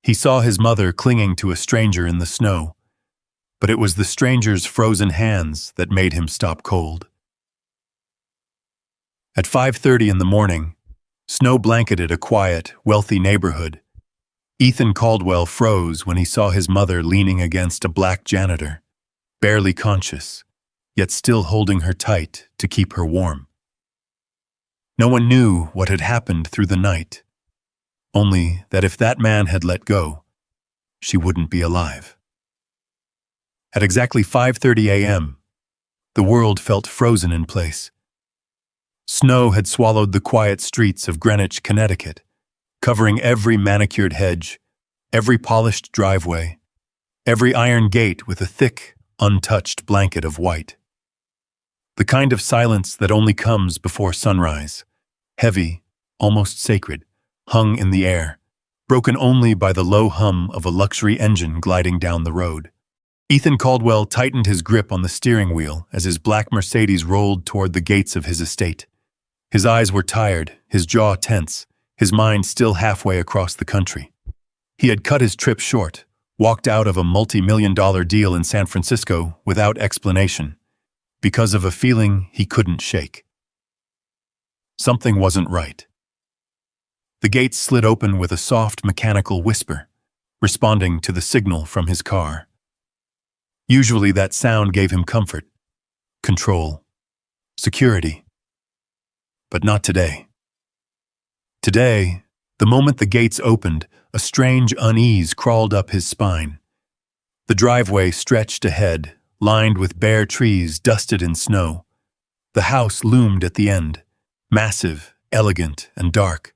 He saw his mother clinging to a stranger in the snow, but it was the stranger's frozen hands that made him stop cold. At 5:30 in the morning, snow blanketed a quiet, wealthy neighborhood. Ethan Caldwell froze when he saw his mother leaning against a black janitor, barely conscious, yet still holding her tight to keep her warm. No one knew what had happened through the night, only that if that man had let go, she wouldn't be alive. At exactly 5:30 a.m., the world felt frozen in place. Snow had swallowed the quiet streets of Greenwich, Connecticut, covering every manicured hedge, every polished driveway, every iron gate with a thick, untouched blanket of white. The kind of silence that only comes before sunrise, heavy, almost sacred, hung in the air, broken only by the low hum of a luxury engine gliding down the road. Ethan Caldwell tightened his grip on the steering wheel as his black Mercedes rolled toward the gates of his estate. His eyes were tired, his jaw tense, his mind still halfway across the country. He had cut his trip short, walked out of a multi-million-dollar deal in San Francisco without explanation, because of a feeling he couldn't shake. Something wasn't right. The gates slid open with a soft mechanical whisper, responding to the signal from his car. Usually that sound gave him comfort, control, security. But not today. Today, the moment the gates opened, a strange unease crawled up his spine. The driveway stretched ahead, lined with bare trees dusted in snow. The house loomed at the end, massive, elegant, and dark.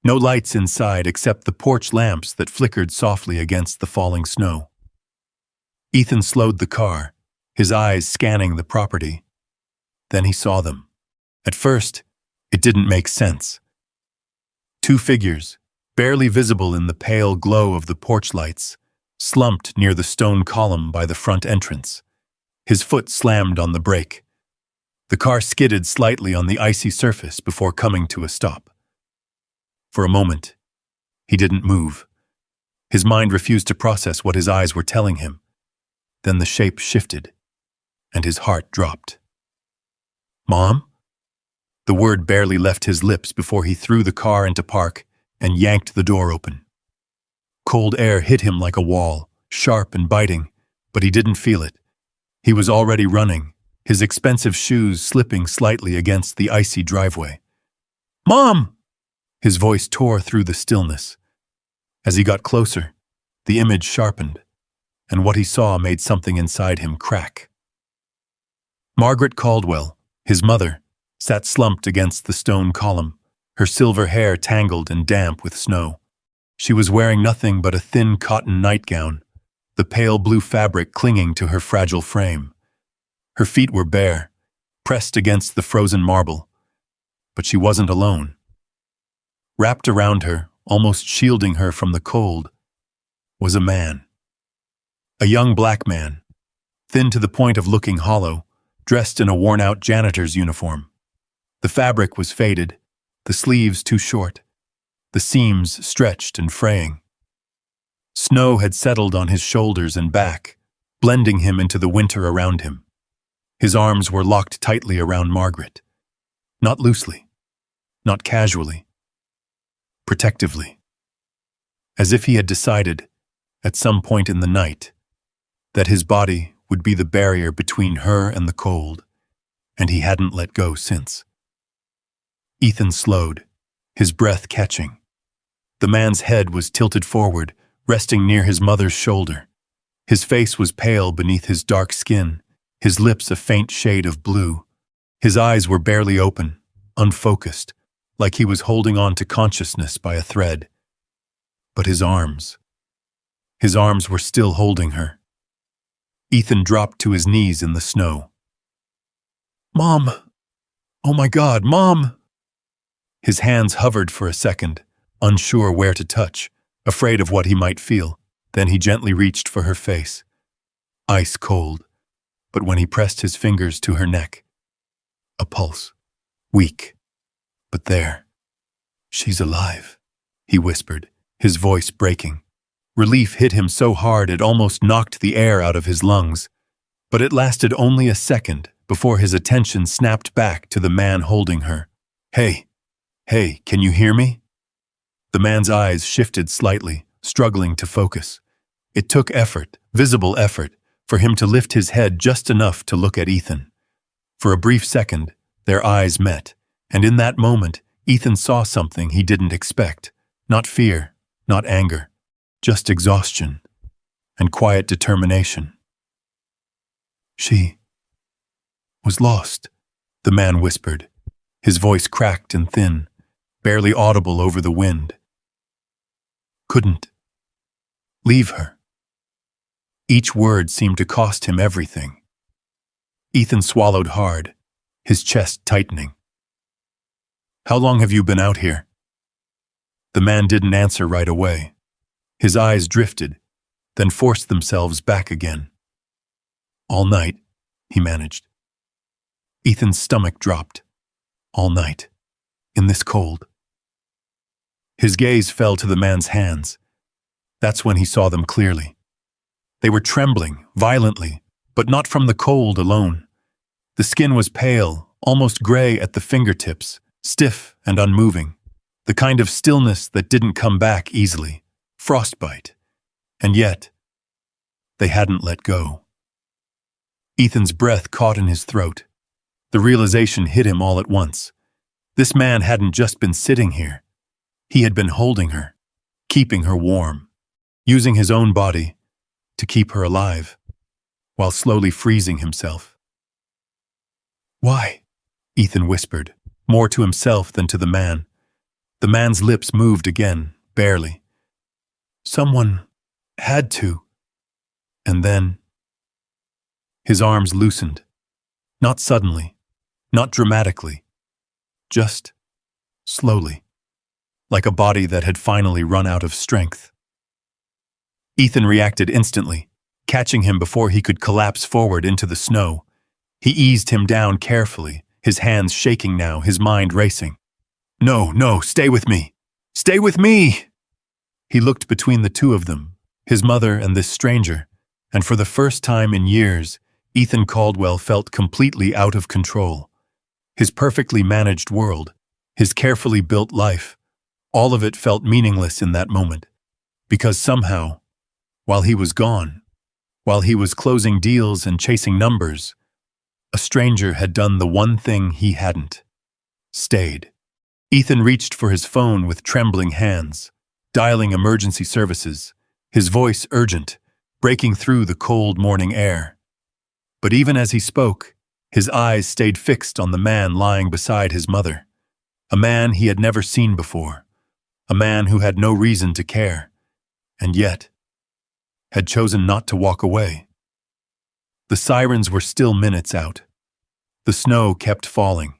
No lights inside except the porch lamps that flickered softly against the falling snow. Ethan slowed the car, his eyes scanning the property. Then he saw them. At first, it didn't make sense. Two figures, barely visible in the pale glow of the porch lights, slumped near the stone column by the front entrance. His foot slammed on the brake. The car skidded slightly on the icy surface before coming to a stop. For a moment, he didn't move. His mind refused to process what his eyes were telling him. Then the shape shifted, and his heart dropped. "Mom?" The word barely left his lips before he threw the car into park and yanked the door open. Cold air hit him like a wall, sharp and biting, but he didn't feel it. He was already running, his expensive shoes slipping slightly against the icy driveway. "Mom!" His voice tore through the stillness. As he got closer, the image sharpened, and what he saw made something inside him crack. Margaret Caldwell, his mother, sat slumped against the stone column, her silver hair tangled and damp with snow. She was wearing nothing but a thin cotton nightgown, the pale blue fabric clinging to her fragile frame. Her feet were bare, pressed against the frozen marble, but she wasn't alone. Wrapped around her, almost shielding her from the cold, was a man. A young black man, thin to the point of looking hollow, dressed in a worn-out janitor's uniform. The fabric was faded, the sleeves too short, the seams stretched and fraying. Snow had settled on his shoulders and back, blending him into the winter around him. His arms were locked tightly around Margaret. Not loosely, not casually, protectively. As if he had decided, at some point in the night, that his body would be the barrier between her and the cold, and he hadn't let go since. Ethan slowed, his breath catching. The man's head was tilted forward, resting near his mother's shoulder. His face was pale beneath his dark skin, his lips a faint shade of blue. His eyes were barely open, unfocused, like he was holding on to consciousness by a thread. But his arms were still holding her. Ethan dropped to his knees in the snow. "Mom! Oh my God, Mom!" His hands hovered for a second, unsure where to touch, afraid of what he might feel. Then he gently reached for her face. Ice cold, but when he pressed his fingers to her neck, a pulse, weak, but there. "She's alive," he whispered, his voice breaking. Relief hit him so hard it almost knocked the air out of his lungs, but it lasted only a second before his attention snapped back to the man holding her. Hey, can you hear me?" The man's eyes shifted slightly, struggling to focus. It took effort, visible effort, for him to lift his head just enough to look at Ethan. For a brief second, their eyes met, and in that moment, Ethan saw something he didn't expect. Not fear, not anger, just exhaustion and quiet determination. "She was lost," the man whispered, his voice cracked and thin, barely audible over the wind. "Couldn't leave her." Each word seemed to cost him everything. Ethan swallowed hard, his chest tightening. "How long have you been out here?" The man didn't answer right away. His eyes drifted, then forced themselves back again. "All night," he managed. Ethan's stomach dropped. "All night. In this cold." His gaze fell to the man's hands. That's when he saw them clearly. They were trembling, violently, but not from the cold alone. The skin was pale, almost gray at the fingertips, stiff and unmoving. The kind of stillness that didn't come back easily. Frostbite. And yet, they hadn't let go. Ethan's breath caught in his throat. The realization hit him all at once. This man hadn't just been sitting here. He had been holding her, keeping her warm, using his own body to keep her alive, while slowly freezing himself. "Why?" Ethan whispered, more to himself than to the man. The man's lips moved again, barely. "Someone had to." And then his arms loosened. Not suddenly, not dramatically, just slowly, like a body that had finally run out of strength. Ethan reacted instantly, catching him before he could collapse forward into the snow. He eased him down carefully, his hands shaking now, his mind racing. No, stay with me! Stay with me!" He looked between the two of them, his mother and this stranger, and for the first time in years, Ethan Caldwell felt completely out of control. His perfectly managed world, his carefully built life, all of it felt meaningless in that moment, because somehow, while he was gone, while he was closing deals and chasing numbers, a stranger had done the one thing he hadn't. Stayed. Ethan reached for his phone with trembling hands, dialing emergency services, his voice urgent, breaking through the cold morning air. But even as he spoke, his eyes stayed fixed on the man lying beside his mother, a man he had never seen before, a man who had no reason to care, and yet had chosen not to walk away. The sirens were still minutes out. The snow kept falling,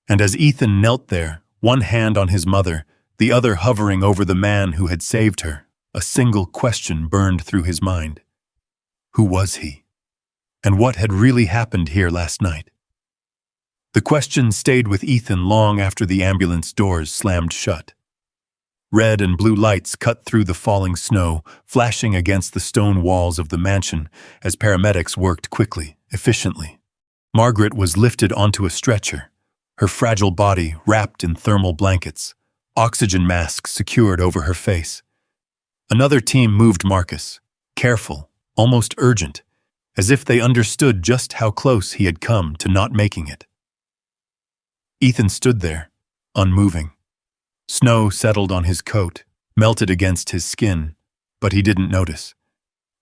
and as Ethan knelt there, one hand on his mother, the other hovering over the man who had saved her, a single question burned through his mind. Who was he? And what had really happened here last night? The question stayed with Ethan long after the ambulance doors slammed shut. Red and blue lights cut through the falling snow, flashing against the stone walls of the mansion as paramedics worked quickly, efficiently. Margaret was lifted onto a stretcher, her fragile body wrapped in thermal blankets, oxygen masks secured over her face. Another team moved Marcus, careful, almost urgent, as if they understood just how close he had come to not making it. Ethan stood there, unmoving. Snow settled on his coat, melted against his skin, but he didn't notice.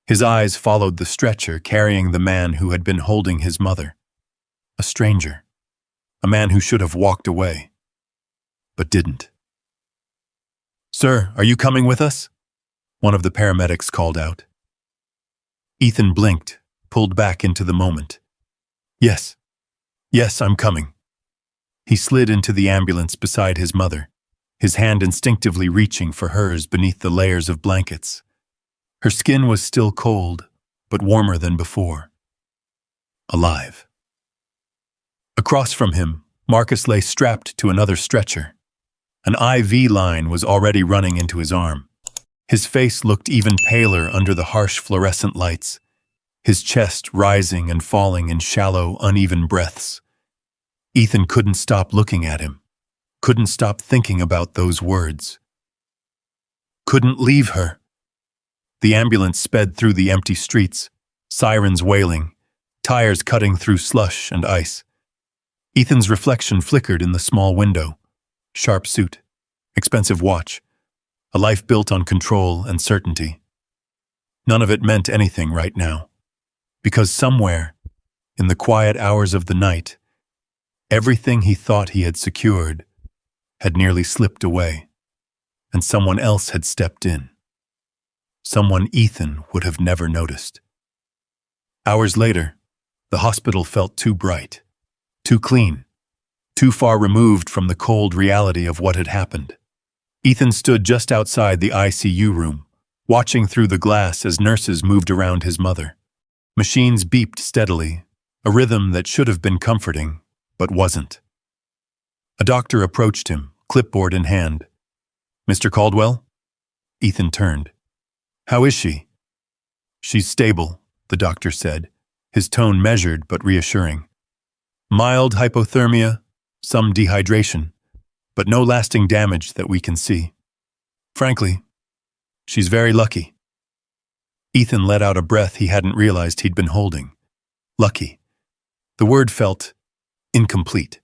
His eyes followed the stretcher carrying the man who had been holding his mother. A stranger. A man who should have walked away, but didn't. "Sir, are you coming with us?" one of the paramedics called out. Ethan blinked, pulled back into the moment. Yes, I'm coming." He slid into the ambulance beside his mother, his hand instinctively reaching for hers beneath the layers of blankets. Her skin was still cold, but warmer than before. Alive. Across from him, Marcus lay strapped to another stretcher. An IV line was already running into his arm. His face looked even paler under the harsh fluorescent lights, his chest rising and falling in shallow, uneven breaths. Ethan couldn't stop looking at him, couldn't stop thinking about those words. Couldn't leave her. The ambulance sped through the empty streets, sirens wailing, tires cutting through slush and ice. Ethan's reflection flickered in the small window. Sharp suit, expensive watch, a life built on control and certainty. None of it meant anything right now, because somewhere, in the quiet hours of the night, everything he thought he had secured had nearly slipped away, and someone else had stepped in. Someone Ethan would have never noticed. Hours later, the hospital felt too bright, too clean, too far removed from the cold reality of what had happened. Ethan stood just outside the ICU room, watching through the glass as nurses moved around his mother. Machines beeped steadily, a rhythm that should have been comforting, but wasn't. A doctor approached him, clipboard in hand. "Mr. Caldwell?" Ethan turned. "How is she?" "She's stable," the doctor said, his tone measured but reassuring. "Mild hypothermia, some dehydration, but no lasting damage that we can see. Frankly, she's very lucky." Ethan let out a breath he hadn't realized he'd been holding. Lucky. The word felt incomplete.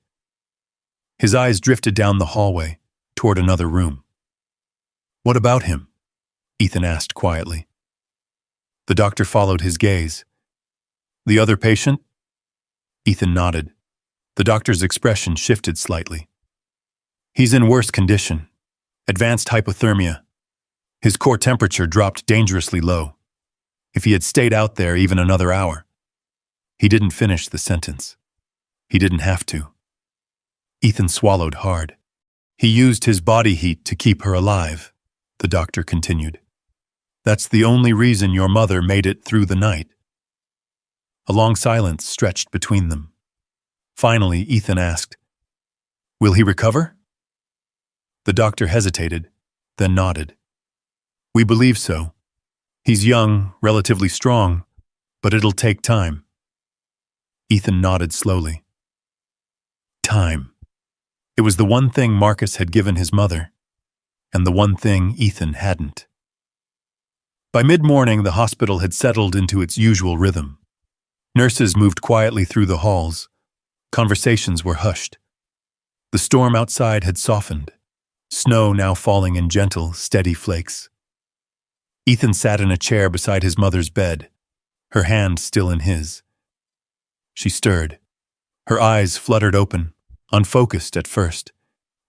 His eyes drifted down the hallway, toward another room. "What about him?" Ethan asked quietly. The doctor followed his gaze. "The other patient?" Ethan nodded. The doctor's expression shifted slightly. "He's in worse condition. Advanced hypothermia. His core temperature dropped dangerously low. If he had stayed out there even another hour." He didn't finish the sentence. He didn't have to. Ethan swallowed hard. "He used his body heat to keep her alive," the doctor continued. "That's the only reason your mother made it through the night." A long silence stretched between them. Finally, Ethan asked, "Will he recover?" The doctor hesitated, then nodded. "We believe so. He's young, relatively strong, but it'll take time." Ethan nodded slowly. Time. It was the one thing Marcus had given his mother, and the one thing Ethan hadn't. By mid-morning, the hospital had settled into its usual rhythm. Nurses moved quietly through the halls. Conversations were hushed. The storm outside had softened, snow now falling in gentle, steady flakes. Ethan sat in a chair beside his mother's bed, her hand still in his. She stirred. Her eyes fluttered open, unfocused at first,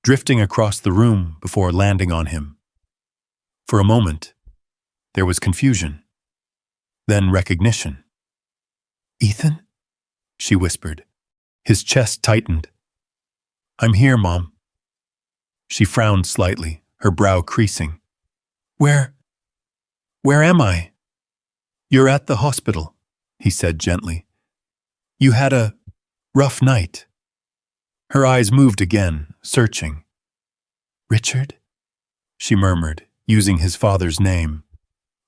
drifting across the room before landing on him. For a moment, there was confusion, then recognition. "Ethan?" she whispered. His chest tightened. "I'm here, Mom." She frowned slightly, her brow creasing. Where am I?" "You're at the hospital," he said gently. "You had a rough night." Her eyes moved again, searching. "Richard?" she murmured, using his father's name.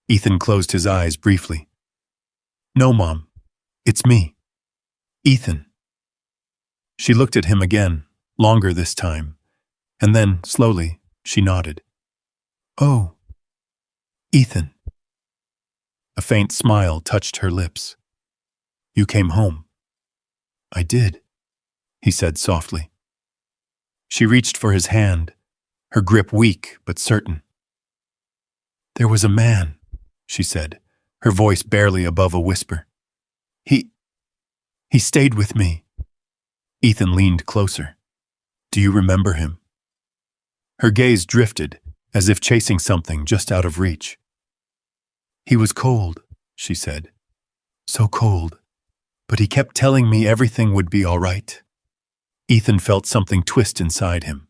Ethan closed his eyes briefly. "No, Mom. It's me. Ethan." She looked at him again, longer this time, and then, slowly, she nodded. "Oh, Ethan." A faint smile touched her lips. "You came home." "I did," he said softly. She reached for his hand, her grip weak but certain. "There was a man," she said, her voice barely above a whisper. He stayed with me." Ethan leaned closer. "Do you remember him?" Her gaze drifted, as if chasing something just out of reach. "He was cold," she said. "So cold. But he kept telling me everything would be all right." Ethan felt something twist inside him.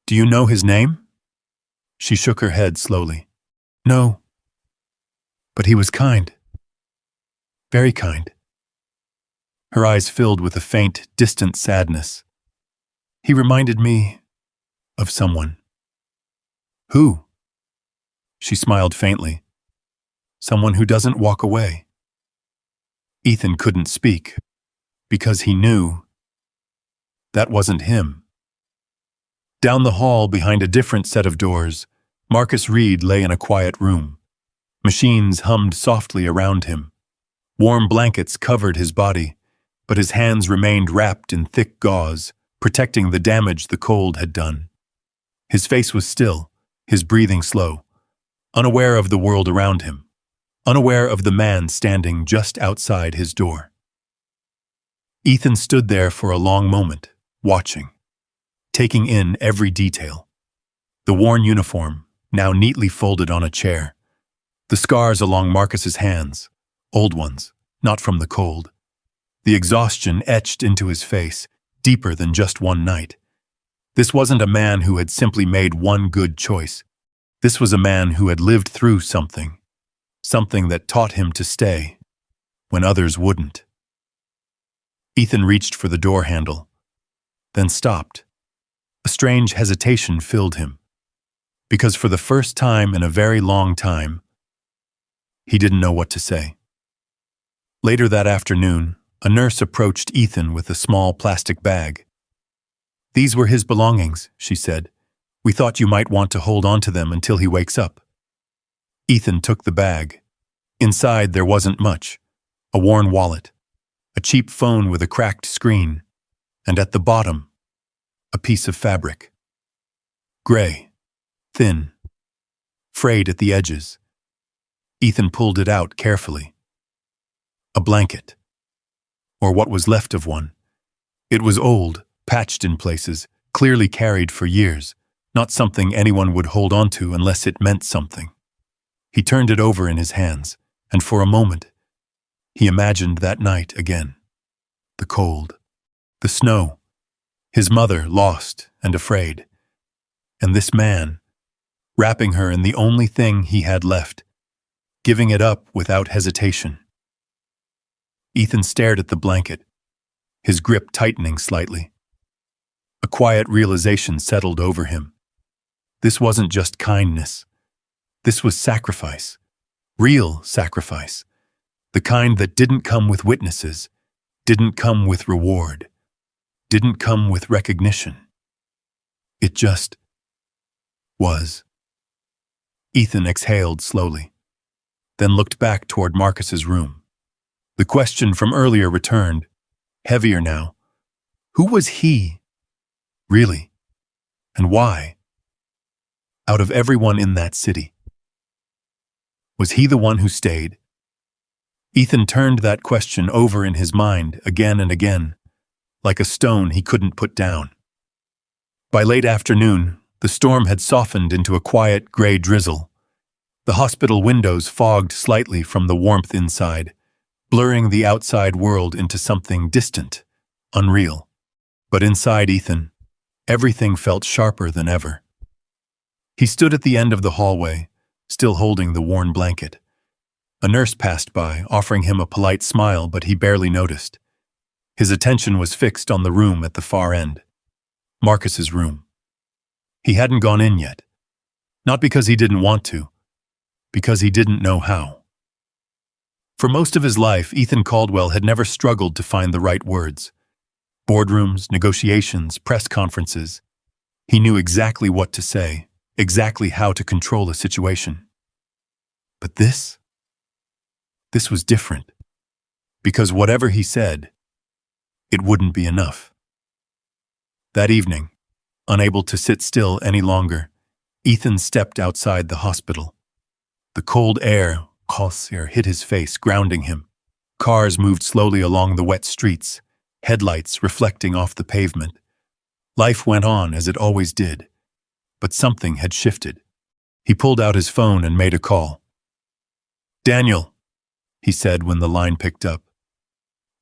"Do you know his name?" She shook her head slowly. "No. But he was kind. Very kind." Her eyes filled with a faint, distant sadness. "He reminded me of someone." "Who?" She smiled faintly. Someone who doesn't walk away. Ethan couldn't speak, because he knew that wasn't him. Down the hall, behind a different set of doors, Marcus Reed lay in a quiet room. Machines hummed softly around him. Warm blankets covered his body, but his hands remained wrapped in thick gauze, protecting the damage the cold had done. His face was still, his breathing slow, unaware of the world around him, unaware of the man standing just outside his door. Ethan stood there for a long moment, watching, taking in every detail. The worn uniform, now neatly folded on a chair. The scars along Marcus's hands, old ones, not from the cold. The exhaustion etched into his face, deeper than just one night. This wasn't a man who had simply made one good choice. This was a man who had lived through something that taught him to stay when others wouldn't. Ethan reached for the door handle, then stopped. A strange hesitation filled him, because for the first time in a very long time, he didn't know what to say. Later that afternoon, a nurse approached Ethan with a small plastic bag. "These were his belongings," she said. "We thought you might want to hold on to them until he wakes up." Ethan took the bag. Inside there wasn't much. A worn wallet, a cheap phone with a cracked screen, and at the bottom, a piece of fabric. Gray, thin, frayed at the edges. Ethan pulled it out carefully. A blanket, or what was left of one. It was old, patched in places, clearly carried for years, not something anyone would hold on to unless it meant something. He turned it over in his hands, and for a moment, he imagined that night again. The cold, the snow, his mother lost and afraid, and this man, wrapping her in the only thing he had left, giving it up without hesitation. Ethan stared at the blanket, his grip tightening slightly. A quiet realization settled over him. This wasn't just kindness. This was sacrifice. Real sacrifice. The kind that didn't come with witnesses, didn't come with reward, didn't come with recognition. It just was. Ethan exhaled slowly, then looked back toward Marcus's room. The question from earlier returned, heavier now. Who was he, really? And why? Out of everyone in that city, was he the one who stayed? Ethan turned that question over in his mind again and again, like a stone he couldn't put down. By late afternoon, the storm had softened into a quiet gray drizzle. The hospital windows fogged slightly from the warmth inside, blurring the outside world into something distant, unreal. But inside Ethan, everything felt sharper than ever. He stood at the end of the hallway, still holding the worn blanket. A nurse passed by, offering him a polite smile, but he barely noticed. His attention was fixed on the room at the far end. Marcus's room. He hadn't gone in yet. Not because he didn't want to, because he didn't know how. For most of his life, Ethan Caldwell had never struggled to find the right words. Boardrooms, negotiations, press conferences. He knew exactly what to say, exactly how to control a situation. But this was different. Because whatever he said, it wouldn't be enough. That evening, unable to sit still any longer, Ethan stepped outside the hospital. The cold air hit his face, grounding him. Cars moved slowly along the wet streets, headlights reflecting off the pavement. Life went on as it always did, but something had shifted. He pulled out his phone and made a call. "Daniel," he said when the line picked up,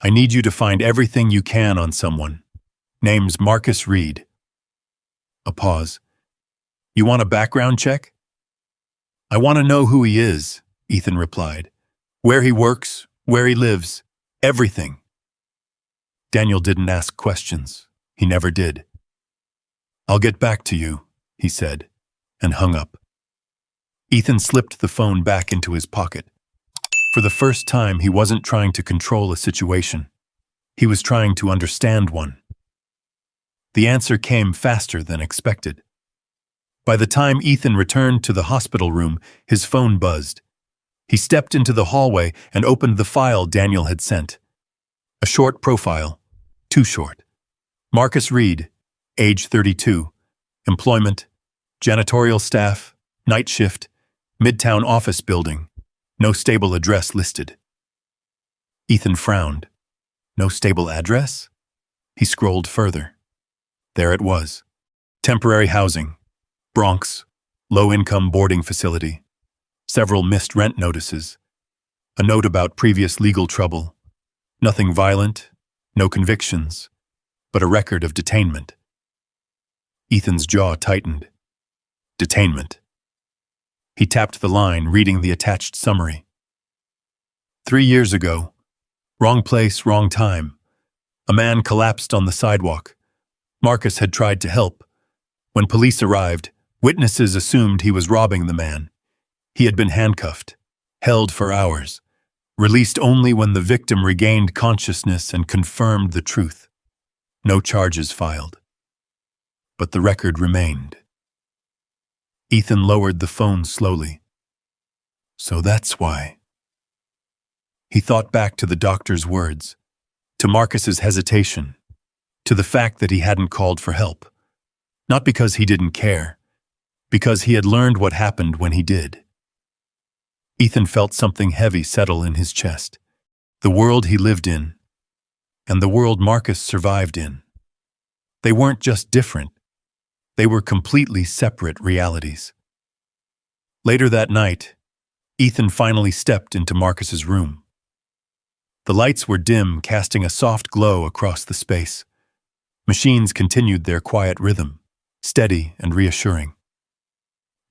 "I need you to find everything you can on someone. Name's Marcus Reed." A pause. "You want a background check?" "I want to know who he is," Ethan replied. "Where he works, where he lives, everything." Daniel didn't ask questions. He never did. "I'll get back to you," he said, and hung up. Ethan slipped the phone back into his pocket. For the first time, he wasn't trying to control a situation. He was trying to understand one. The answer came faster than expected. By the time Ethan returned to the hospital room, his phone buzzed. He stepped into the hallway and opened the file Daniel had sent. A short profile. Too short. Marcus Reed, age 32. Employment, janitorial staff, night shift, Midtown office building. No stable address listed. Ethan frowned. No stable address? He scrolled further. There it was. Temporary housing. Bronx. Low-income boarding facility. Several missed rent notices. A note about previous legal trouble. Nothing violent, no convictions, but a record of detainment. Ethan's jaw tightened. Detainment. He tapped the line, reading the attached summary. 3 years ago, wrong place, wrong time. A man collapsed on the sidewalk. Marcus had tried to help. When police arrived, witnesses assumed he was robbing the man. He had been handcuffed, held for hours, released only when the victim regained consciousness and confirmed the truth. No charges filed. But the record remained. Ethan lowered the phone slowly. So that's why. He thought back to the doctor's words, to Marcus's hesitation, to the fact that he hadn't called for help. Not because he didn't care, because he had learned what happened when he did. Ethan felt something heavy settle in his chest. The world he lived in, and the world Marcus survived in. They weren't just different. They were completely separate realities. Later that night, Ethan finally stepped into Marcus's room. The lights were dim, casting a soft glow across the space. Machines continued their quiet rhythm, steady and reassuring.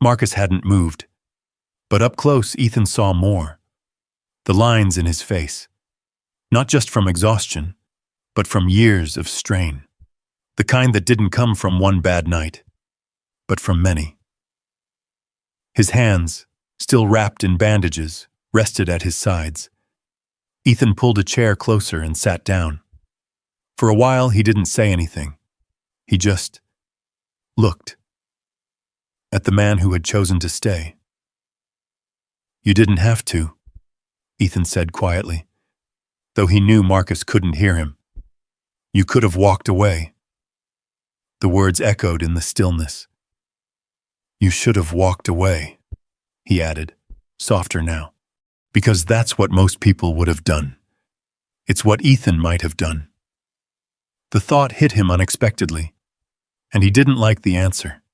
Marcus hadn't moved, but up close Ethan saw more. The lines in his face, not just from exhaustion, but from years of strain. The kind that didn't come from one bad night, but from many. His hands, still wrapped in bandages, rested at his sides. Ethan pulled a chair closer and sat down. For a while, he didn't say anything. He just looked at the man who had chosen to stay. You didn't have to, Ethan said quietly, though he knew Marcus couldn't hear him. You could have walked away. The words echoed in the stillness. You should have walked away, he added, softer now, because that's what most people would have done. It's what Ethan might have done. The thought hit him unexpectedly, and he didn't like the answer.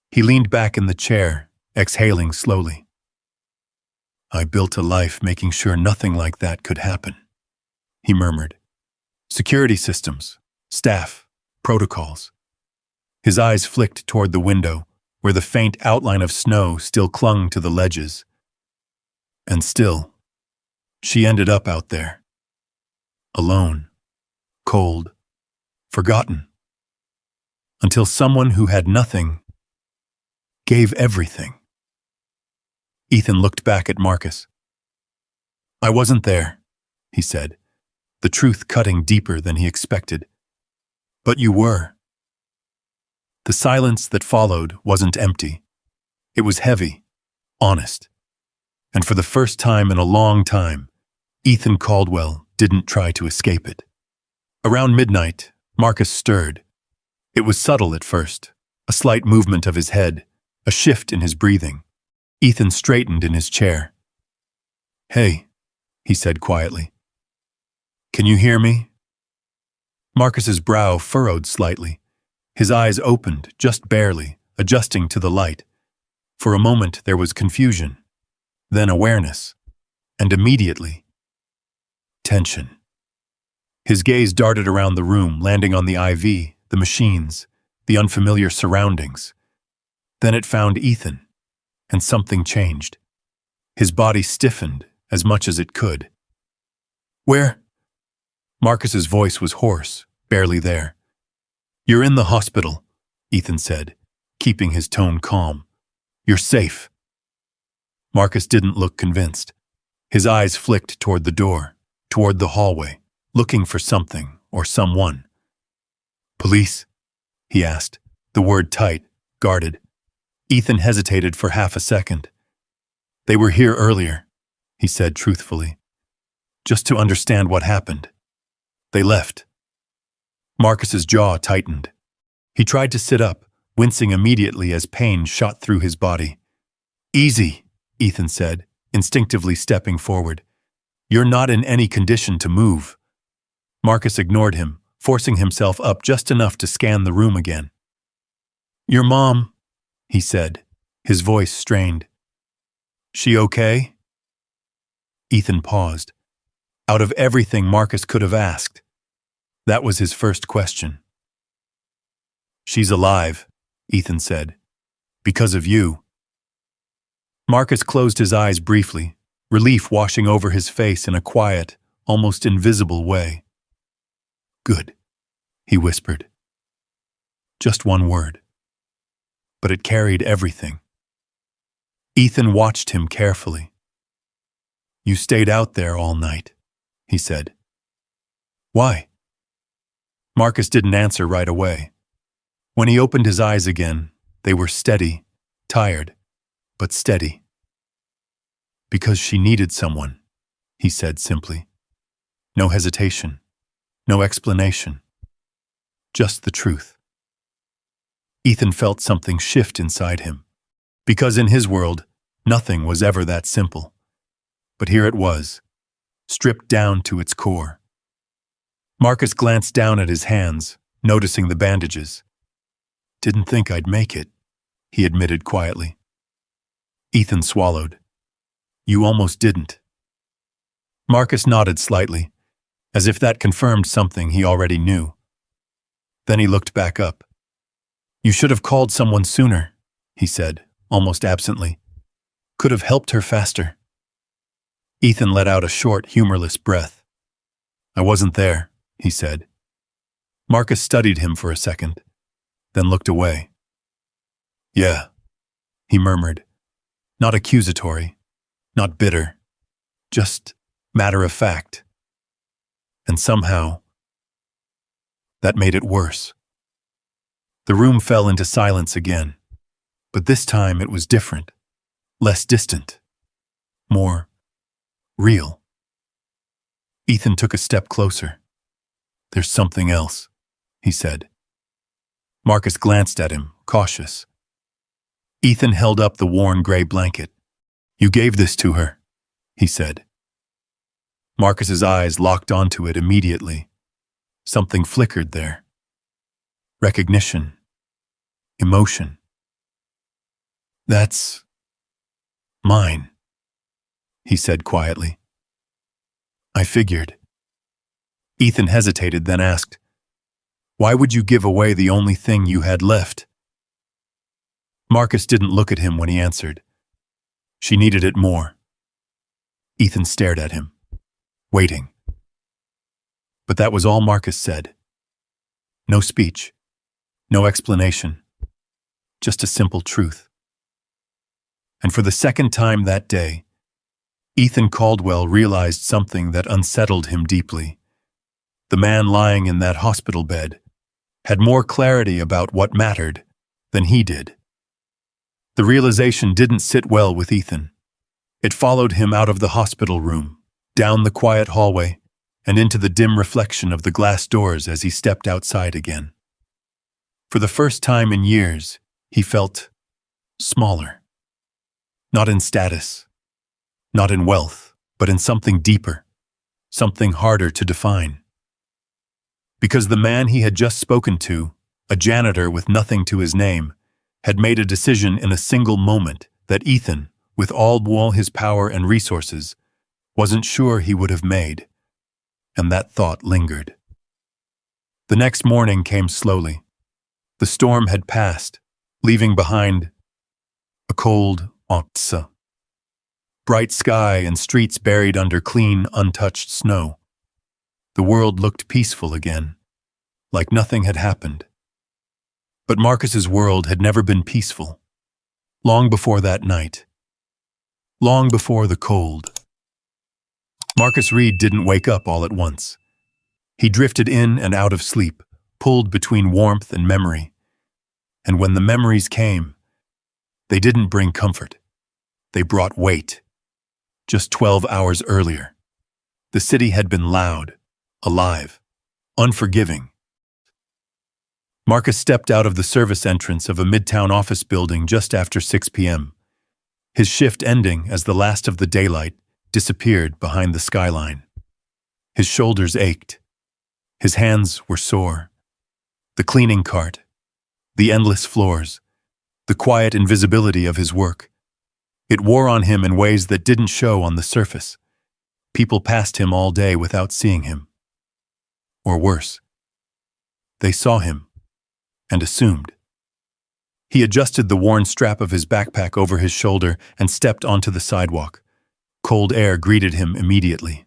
He leaned back in the chair, exhaling slowly. I built a life making sure nothing like that could happen, he murmured. Security systems, staff, protocols. His eyes flicked toward the window, where the faint outline of snow still clung to the ledges. And still, she ended up out there. Alone, cold, forgotten. Until someone who had nothing gave everything. Ethan looked back at Marcus. I wasn't there, he said, the truth cutting deeper than he expected. But you were. The silence that followed wasn't empty. It was heavy, honest. And for the first time in a long time, Ethan Caldwell didn't try to escape it. Around midnight, Marcus stirred. It was subtle at first, a slight movement of his head, a shift in his breathing. Ethan straightened in his chair. Hey, he said quietly. Can you hear me? Marcus's brow furrowed slightly. His eyes opened, just barely, adjusting to the light. For a moment there was confusion, then awareness, and immediately, tension. His gaze darted around the room, landing on the IV, the machines, the unfamiliar surroundings. Then it found Ethan, and something changed. His body stiffened as much as it could. Where? Marcus's voice was hoarse, barely there. You're in the hospital, Ethan said, keeping his tone calm. You're safe. Marcus didn't look convinced. His eyes flicked toward the door, toward the hallway, looking for something or someone. "Police?" he asked, the word tight, guarded. Ethan hesitated for half a second. "They were here earlier," he said truthfully. "Just to understand what happened. They left." Marcus's jaw tightened. He tried to sit up, wincing immediately as pain shot through his body. "Easy," Ethan said, instinctively stepping forward. "You're not in any condition to move." Marcus ignored him, forcing himself up just enough to scan the room again. "Your mom," he said, his voice strained. "She okay?" Ethan paused. Out of everything Marcus could have asked, that was his first question. "She's alive," Ethan said. "Because of you." Marcus closed his eyes briefly, relief washing over his face in a quiet, almost invisible way. "Good," he whispered. Just one word. But it carried everything. Ethan watched him carefully. "You stayed out there all night," he said. "Why?" Marcus didn't answer right away. When he opened his eyes again, they were steady, tired, but steady. "Because she needed someone," he said simply. No hesitation, no explanation, just the truth. Ethan felt something shift inside him, because in his world, nothing was ever that simple. But here it was, stripped down to its core. Marcus glanced down at his hands, noticing the bandages. "Didn't think I'd make it," he admitted quietly. Ethan swallowed. "You almost didn't." Marcus nodded slightly, as if that confirmed something he already knew. Then he looked back up. "You should have called someone sooner," he said, almost absently. "Could have helped her faster." Ethan let out a short, humorless breath. "I wasn't there," he said. Marcus studied him for a second, then looked away. "Yeah," he murmured, not accusatory, not bitter, just matter-of-fact. And somehow, that made it worse. The room fell into silence again, but this time it was different, less distant, more real. Ethan took a step closer. "There's something else," he said. Marcus glanced at him, cautious. Ethan held up the worn gray blanket. "You gave this to her," he said. Marcus's eyes locked onto it immediately. Something flickered there. Recognition. Emotion. "That's mine," he said quietly. "I figured." Ethan hesitated, then asked, "Why would you give away the only thing you had left?" Marcus didn't look at him when he answered. "She needed it more." Ethan stared at him, waiting. But that was all Marcus said. No speech, no explanation, just a simple truth. And for the second time that day, Ethan Caldwell realized something that unsettled him deeply. The man lying in that hospital bed had more clarity about what mattered than he did. The realization didn't sit well with Ethan. It followed him out of the hospital room, down the quiet hallway, and into the dim reflection of the glass doors as he stepped outside again. For the first time in years, he felt smaller. Not in status, not in wealth, but in something deeper, something harder to define. Because the man he had just spoken to, a janitor with nothing to his name, had made a decision in a single moment that Ethan, with all his power and resources, wasn't sure he would have made. And that thought lingered. The next morning came slowly. The storm had passed, leaving behind a cold.At. Bright sky and streets buried under clean, untouched snow. The world looked peaceful again, like nothing had happened. But Marcus's world had never been peaceful. Long before that night, long before the cold. Marcus Reed didn't wake up all at once. He drifted in and out of sleep, pulled between warmth and memory. And when the memories came, they didn't bring comfort. They brought weight. Just 12 hours earlier, the city had been loud, alive, unforgiving. Marcus stepped out of the service entrance of a midtown office building just after 6 p.m., his shift ending as the last of the daylight disappeared behind the skyline. His shoulders ached. His hands were sore. The cleaning cart, the endless floors, the quiet invisibility of his work. It wore on him in ways that didn't show on the surface. People passed him all day without seeing him. Or worse, they saw him and assumed. He adjusted the worn strap of his backpack over his shoulder and stepped onto the sidewalk. Cold air greeted him immediately.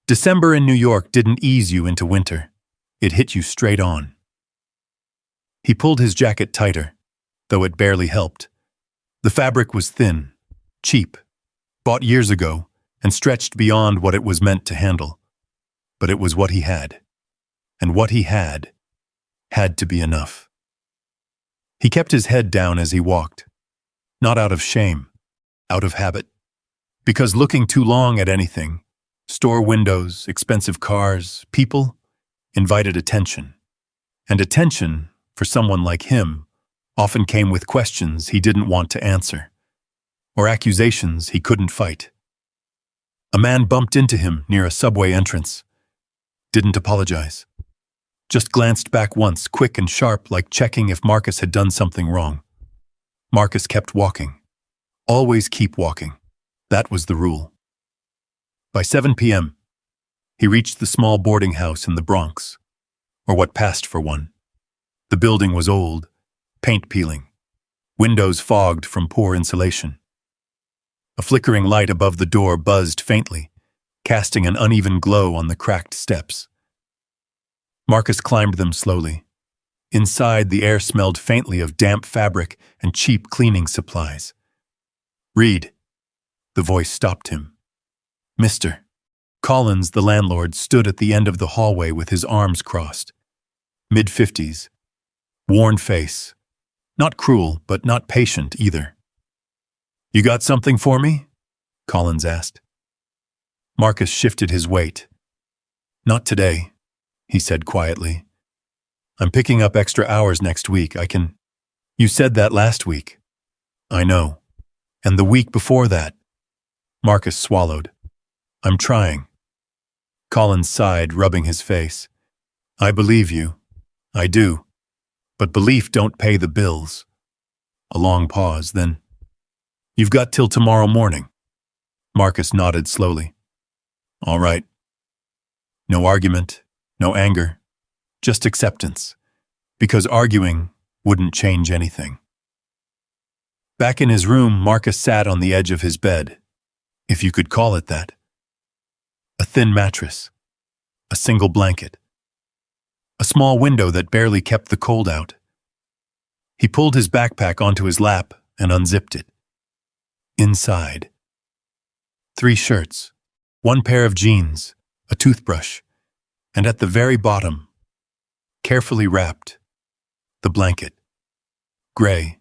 December in New York didn't ease you into winter. It hit you straight on. He pulled his jacket tighter, though it barely helped. The fabric was thin, cheap, bought years ago, and stretched beyond what it was meant to handle. But it was what he had. And what he had to be enough. He kept his head down as he walked, not out of shame, out of habit. Because looking too long at anything, store windows, expensive cars, people, invited attention. And attention, for someone like him, often came with questions he didn't want to answer, or accusations he couldn't fight. A man bumped into him near a subway entrance. Didn't apologize. Just glanced back once, quick and sharp, like checking if Marcus had done something wrong. Marcus kept walking. Always keep walking. That was the rule. By 7 p.m., he reached the small boarding house in the Bronx, or what passed for one. The building was old, paint peeling, windows fogged from poor insulation. A flickering light above the door buzzed faintly, casting an uneven glow on the cracked steps. Marcus climbed them slowly. Inside, the air smelled faintly of damp fabric and cheap cleaning supplies. "Reed." The voice stopped him. "Mr." Collins, the landlord, stood at the end of the hallway with his arms crossed. Mid-50s. Worn face. Not cruel, but not patient either. "You got something for me?" Collins asked. Marcus shifted his weight. "Not today," he said quietly. "I'm picking up extra hours next week. I can—" "You said that last week." "I know. And the week before that." Marcus swallowed. "I'm trying." Collins sighed, rubbing his face. "I believe you. I do. But belief don't pay the bills." A long pause, then, "You've got till tomorrow morning." Marcus nodded slowly. "All right." No argument, no anger, just acceptance, because arguing wouldn't change anything. Back in his room, Marcus sat on the edge of his bed, if you could call it that. A thin mattress, a single blanket, a small window that barely kept the cold out. He pulled his backpack onto his lap and unzipped it. Inside, 3 shirts, 1 pair of jeans, a toothbrush, and at the very bottom, carefully wrapped, the blanket. Gray,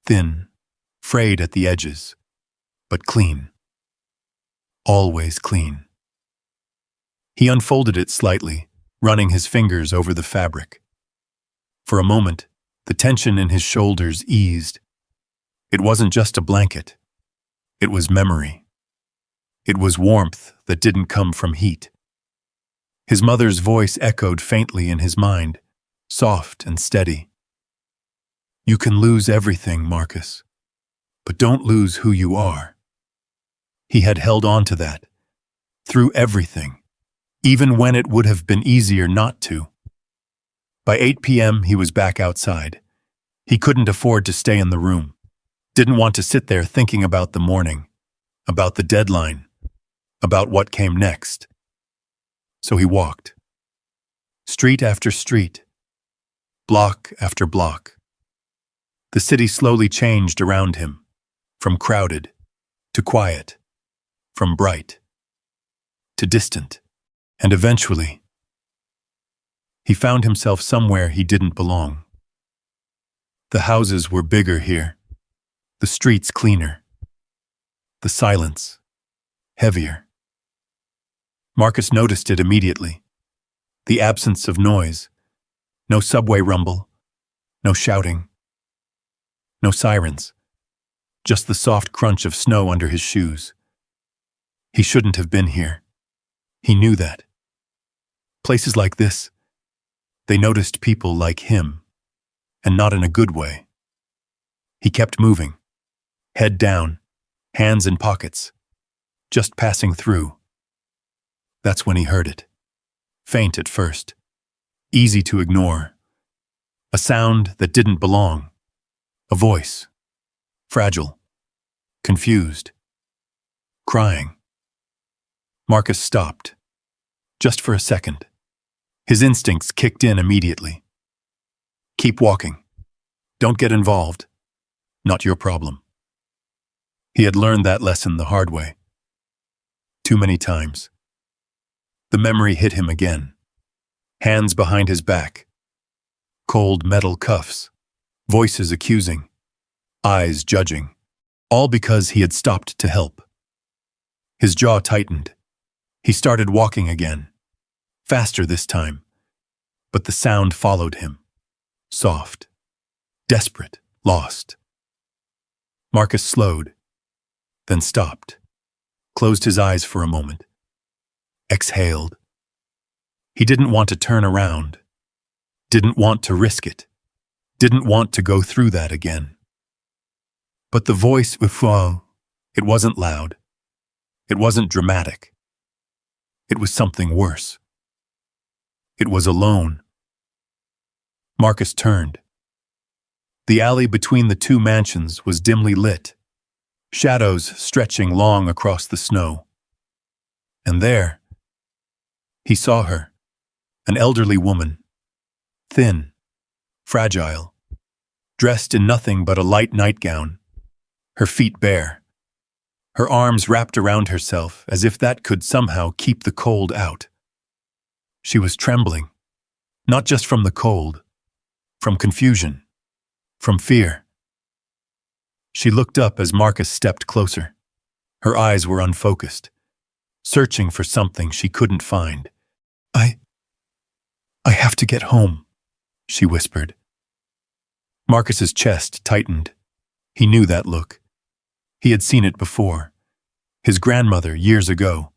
thin, frayed at the edges, but clean. Always clean. He unfolded it slightly, running his fingers over the fabric. For a moment, the tension in his shoulders eased. It wasn't just a blanket. It was memory. It was warmth that didn't come from heat. His mother's voice echoed faintly in his mind, soft and steady. "You can lose everything, Marcus, but don't lose who you are." He had held on to that, through everything, even when it would have been easier not to. By 8 p.m., he was back outside. He couldn't afford to stay in the room. Didn't want to sit there thinking about the morning, about the deadline, about what came next. So he walked. Street after street, block after block. The city slowly changed around him, from crowded to quiet, from bright to distant, and eventually, he found himself somewhere he didn't belong. The houses were bigger here, the streets cleaner, the silence heavier. Marcus noticed it immediately. The absence of noise, no subway rumble, no shouting, no sirens, just the soft crunch of snow under his shoes. He shouldn't have been here. He knew that. Places like this, they noticed people like him, and not in a good way. He kept moving, head down, hands in pockets, just passing through. That's when he heard it. Faint at first, easy to ignore. A sound that didn't belong. A voice. Fragile. Confused. Crying. Marcus stopped. Just for a second. His instincts kicked in immediately. Keep walking. Don't get involved. Not your problem. He had learned that lesson the hard way. Too many times. The memory hit him again. Hands behind his back. Cold metal cuffs. Voices accusing. Eyes judging. All because he had stopped to help. His jaw tightened. He started walking again. Faster this time. But the sound followed him. Soft. Desperate. Lost. Marcus slowed. Then stopped. Closed his eyes for a moment. Exhaled. He didn't want to turn around. Didn't want to risk it. Didn't want to go through that again. But the voice, it wasn't loud. It wasn't dramatic. It was something worse. It was alone. Marcus turned. The alley between the two mansions was dimly lit, shadows stretching long across the snow. And there, he saw her, an elderly woman, thin, fragile, dressed in nothing but a light nightgown, her feet bare, her arms wrapped around herself as if that could somehow keep the cold out. She was trembling, not just from the cold, from confusion, from fear. She looked up as Marcus stepped closer. Her eyes were unfocused, searching for something she couldn't find. I have to get home, she whispered. Marcus's chest tightened. He knew that look. He had seen it before. His grandmother years ago.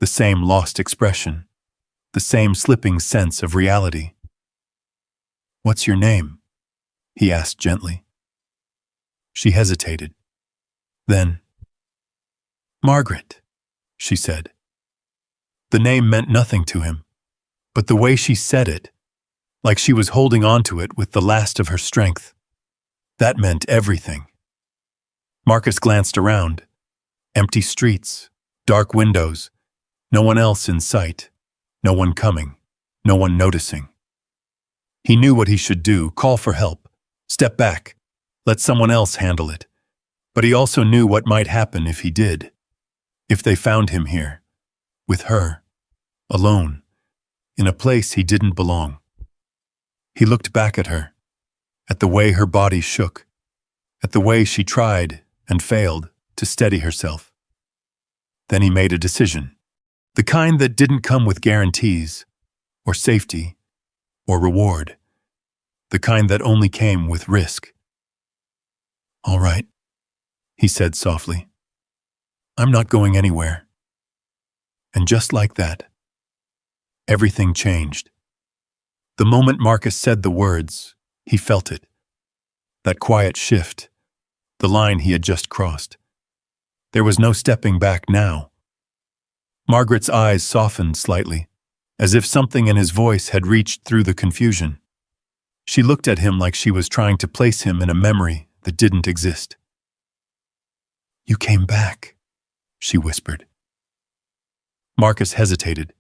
The same lost expression. The same slipping sense of reality. What's your name? He asked gently. She hesitated. Then, Margaret, she said. The name meant nothing to him, but the way she said it, like she was holding on to it with the last of her strength, that meant everything. Marcus glanced around. Empty streets, dark windows, no one else in sight, no one coming, no one noticing. He knew what he should do, call for help, step back, let someone else handle it. But he also knew what might happen if he did. If they found him here, with her, alone, in a place he didn't belong. He looked back at her, at the way her body shook, at the way she tried and failed to steady herself. Then he made a decision, the kind that didn't come with guarantees, or safety, or reward, the kind that only came with risk. All right, he said softly. I'm not going anywhere. And just like that, everything changed. The moment Marcus said the words, he felt it. That quiet shift, the line he had just crossed. There was no stepping back now. Margaret's eyes softened slightly, as if something in his voice had reached through the confusion. She looked at him like she was trying to place him in a memory that didn't exist. You came back, she whispered. Marcus hesitated.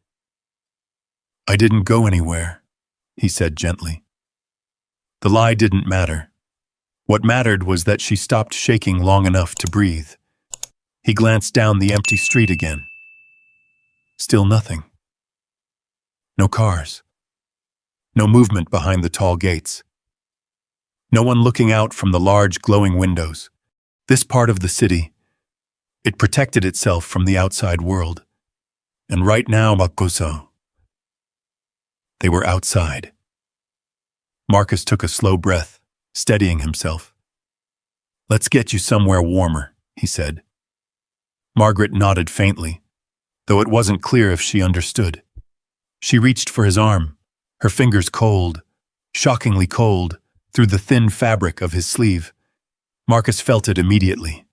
I didn't go anywhere, he said gently. The lie didn't matter. What mattered was that she stopped shaking long enough to breathe. He glanced down the empty street again. Still nothing. No cars. No movement behind the tall gates. No one looking out from the large glowing windows. This part of the city, it protected itself from the outside world. And right now, Makoso, they were outside. Marcus took a slow breath, steadying himself. "Let's get you somewhere warmer," he said. Margaret nodded faintly, though it wasn't clear if she understood. She reached for his arm, her fingers cold, shockingly cold, through the thin fabric of his sleeve. Marcus felt it immediately.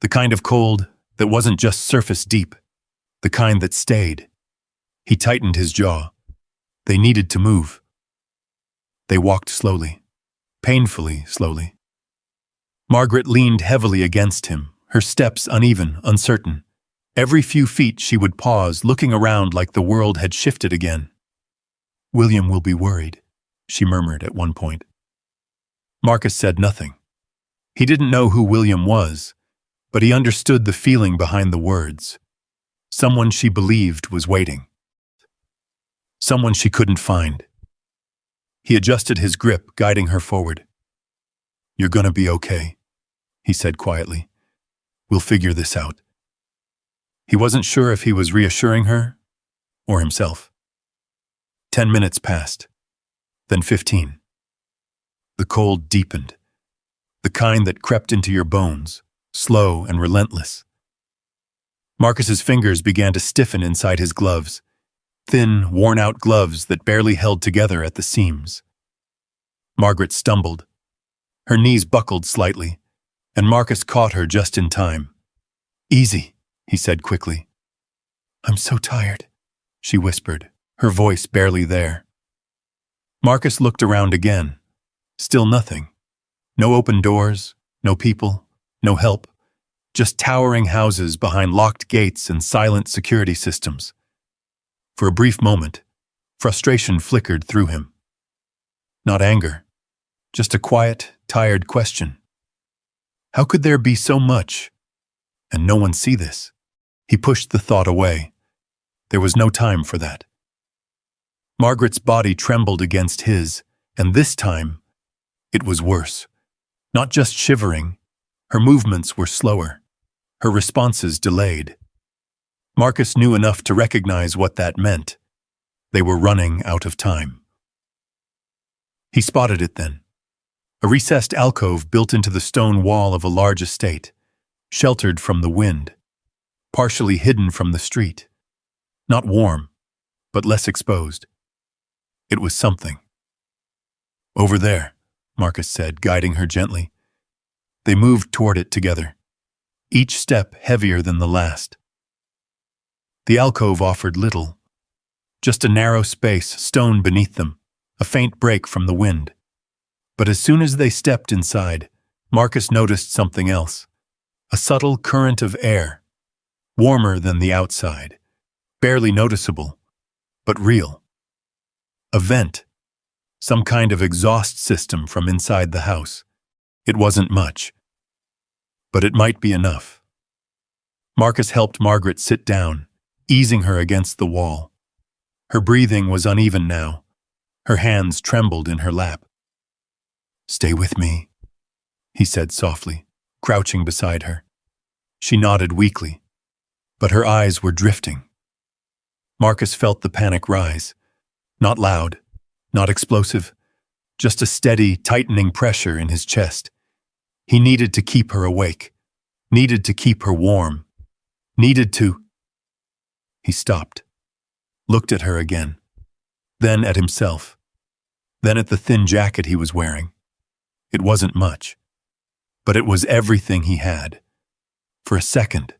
The kind of cold that wasn't just surface deep, the kind that stayed. He tightened his jaw. They needed to move. They walked slowly, painfully slowly. Margaret leaned heavily against him, her steps uneven, uncertain. Every few feet she would pause, looking around like the world had shifted again. "William will be worried," she murmured at one point. Marcus said nothing. He didn't know who William was, but he understood the feeling behind the words. Someone she believed was waiting. Someone she couldn't find. He adjusted his grip, guiding her forward. "You're gonna be okay," he said quietly. "We'll figure this out." He wasn't sure if he was reassuring her or himself. 10 minutes passed, then 15. The cold deepened, the kind that crept into your bones, slow and relentless. Marcus's fingers began to stiffen inside his gloves, thin, worn-out gloves that barely held together at the seams. Margaret stumbled. Her knees buckled slightly, and Marcus caught her just in time. "Easy," he said quickly. "I'm so tired," she whispered, her voice barely there. Marcus looked around again. Still nothing. No open doors, no people, no help. Just towering houses behind locked gates and silent security systems. For a brief moment, frustration flickered through him. Not anger, just a quiet, tired question. How could there be so much, and no one see this? He pushed the thought away. There was no time for that. Margaret's body trembled against his, and this time, it was worse. Not just shivering, her movements were slower, her responses delayed. Marcus knew enough to recognize what that meant. They were running out of time. He spotted it then. A recessed alcove built into the stone wall of a large estate, sheltered from the wind, partially hidden from the street. Not warm, but less exposed. It was something. "Over there," Marcus said, guiding her gently. They moved toward it together, each step heavier than the last. The alcove offered little, just a narrow space, stone beneath them, a faint break from the wind. But as soon as they stepped inside, Marcus noticed something else. A subtle current of air, warmer than the outside, barely noticeable, but real. A vent, some kind of exhaust system from inside the house. It wasn't much, but it might be enough. Marcus helped Margaret sit down, easing her against the wall. Her breathing was uneven now. Her hands trembled in her lap. "Stay with me," he said softly, crouching beside her. She nodded weakly, but her eyes were drifting. Marcus felt the panic rise. Not loud, not explosive, just a steady, tightening pressure in his chest. He needed to keep her awake, needed to keep her warm, needed to... He stopped, looked at her again, then at himself, then at the thin jacket he was wearing. It wasn't much, but it was everything he had. For a second,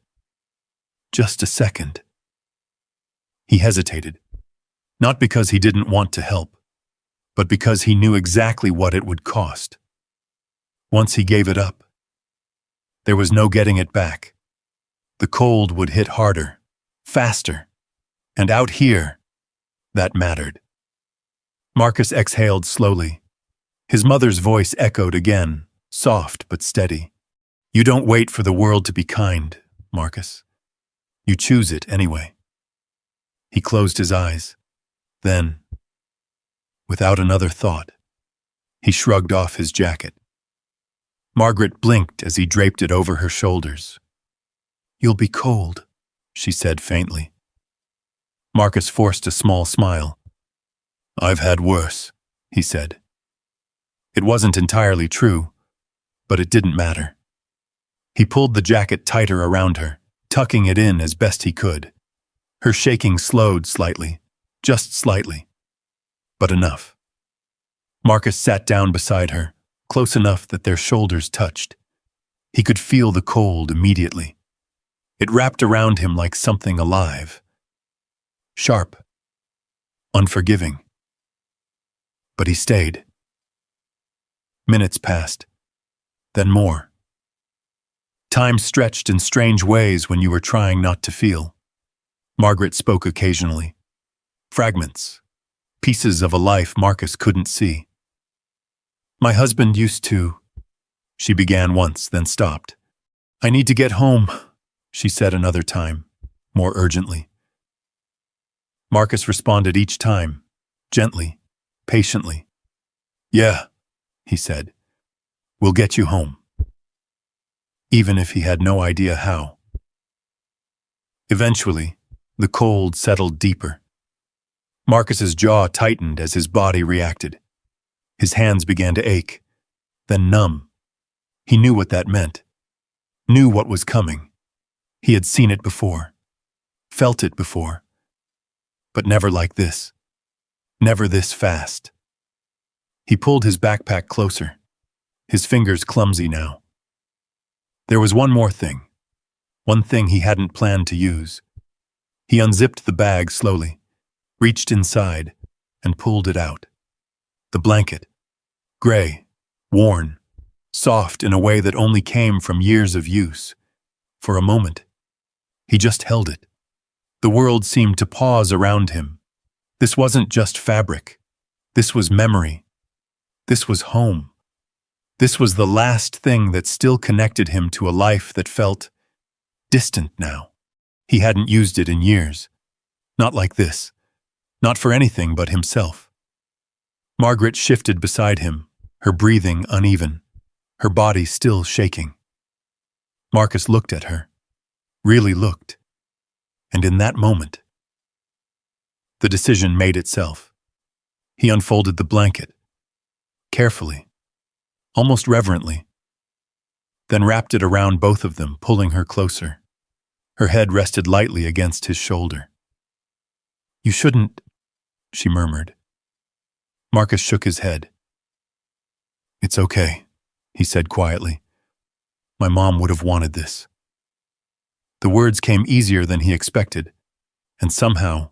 just a second. He hesitated, not because he didn't want to help, but because he knew exactly what it would cost. Once he gave it up, there was no getting it back. The cold would hit harder, faster, and out here, that mattered. Marcus exhaled slowly. His mother's voice echoed again, soft but steady. "You don't wait for the world to be kind. Marcus. You choose it anyway. He closed his eyes. Then, without another thought, he shrugged off his jacket. Margaret blinked as he draped it over her shoulders. You'll be cold, she said faintly. Marcus forced a small smile. I've had worse, he said. It wasn't entirely true, but it didn't matter. He pulled the jacket tighter around her, tucking it in as best he could. Her shaking slowed slightly, just slightly, but enough. Marcus sat down beside her, close enough that their shoulders touched. He could feel the cold immediately. It wrapped around him like something alive. Sharp, unforgiving. But he stayed. Minutes passed, then more. Time stretched in strange ways when you were trying not to feel. Margaret spoke occasionally. Fragments, pieces of a life Marcus couldn't see. My husband used to, she began once, then stopped. I need to get home, she said another time, more urgently. Marcus responded each time, gently, patiently. Yeah, he said. We'll get you home. Even if he had no idea how. Eventually, the cold settled deeper. Marcus's jaw tightened as his body reacted. His hands began to ache, then numb. He knew what that meant. Knew what was coming. He had seen it before. Felt it before. But never like this. Never this fast. He pulled his backpack closer, his fingers clumsy now. There was one more thing. One thing he hadn't planned to use. He unzipped the bag slowly, reached inside, and pulled it out. The blanket. Gray, worn, soft in a way that only came from years of use. For a moment, he just held it. The world seemed to pause around him. This wasn't just fabric. This was memory. This was home. This was the last thing that still connected him to a life that felt distant now. He hadn't used it in years. Not like this. Not for anything but himself. Margaret shifted beside him, her breathing uneven, her body still shaking. Marcus looked at her. Really looked. And in that moment, the decision made itself. He unfolded the blanket, carefully, almost reverently, then wrapped it around both of them, pulling her closer. Her head rested lightly against his shoulder. You shouldn't, she murmured. Marcus shook his head. It's okay, he said quietly. My mom would have wanted this. The words came easier than he expected, and somehow,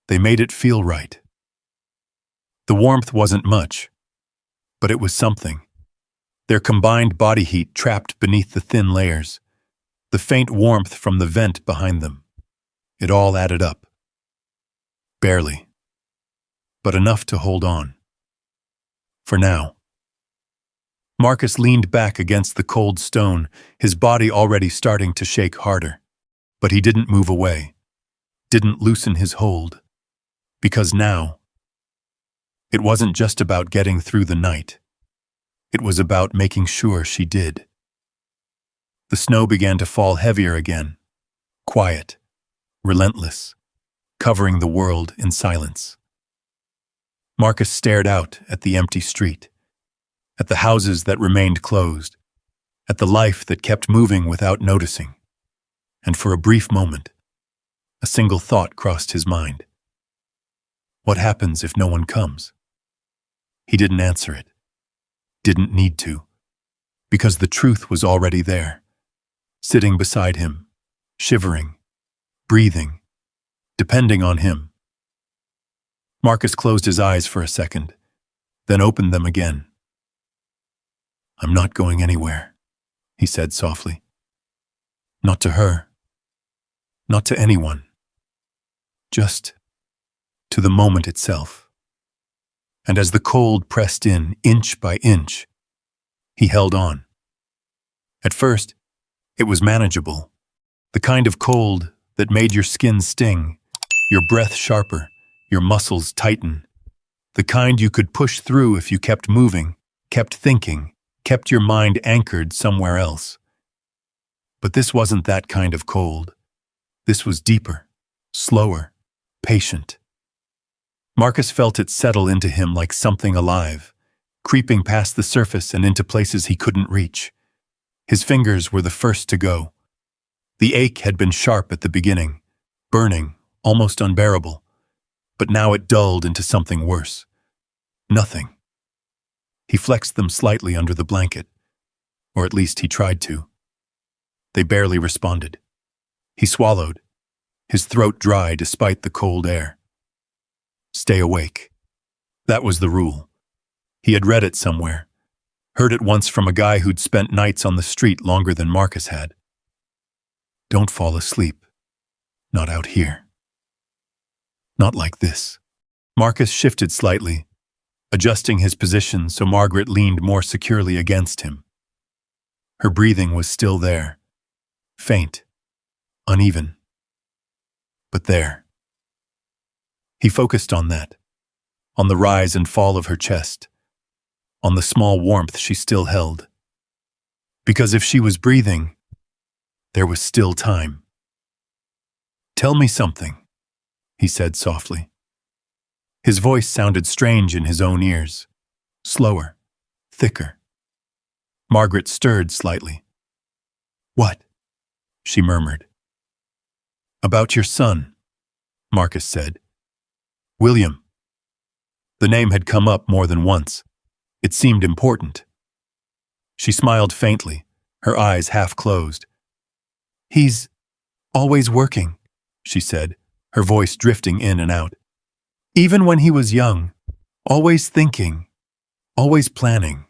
they made it feel right. The warmth wasn't much, but it was something. Their combined body heat trapped beneath the thin layers, the faint warmth from the vent behind them. It all added up. Barely, but enough to hold on. For now. Marcus leaned back against the cold stone, his body already starting to shake harder. But he didn't move away, didn't loosen his hold. Because now, it wasn't just about getting through the night. It was about making sure she did. The snow began to fall heavier again, quiet, relentless, covering the world in silence. Marcus stared out at the empty street, at the houses that remained closed, at the life that kept moving without noticing. And for a brief moment, a single thought crossed his mind. What happens if no one comes? He didn't answer it. Didn't need to. Because the truth was already there, sitting beside him, shivering, breathing, depending on him. Marcus closed his eyes for a second, then opened them again. I'm not going anywhere, he said softly. Not to her. Not to anyone. Just to the moment itself. And as the cold pressed in, inch by inch, he held on. At first, it was manageable, The kind of cold that made your skin sting, your breath sharper, your muscles tighten. The kind you could push through if you kept moving, kept thinking, kept your mind anchored somewhere else. But this wasn't that kind of cold. This was deeper, slower, patient. Marcus felt it settle into him like something alive, creeping past the surface and into places he couldn't reach. His fingers were the first to go. The ache had been sharp at the beginning, burning, almost unbearable, but now it dulled into something worse. Nothing. He flexed them slightly under the blanket, or at least he tried to. They barely responded. He swallowed, his throat dry despite the cold air. Stay awake. That was the rule. He had read it somewhere, heard it once from a guy who'd spent nights on the street longer than Marcus had. Don't fall asleep. Not out here. Not like this. Marcus shifted slightly, adjusting his position so Margaret leaned more securely against him. Her breathing was still there, faint, uneven, but there. He focused on that, on the rise and fall of her chest, on the small warmth she still held. Because if she was breathing, there was still time. Tell me something, he said softly. His voice sounded strange in his own ears, slower, thicker. Margaret stirred slightly. What? She murmured. About your son, Marcus said. William. The name had come up more than once. It seemed important. She smiled faintly, her eyes half closed. He's always working, she said, her voice drifting in and out. Even when he was young, always thinking, always planning.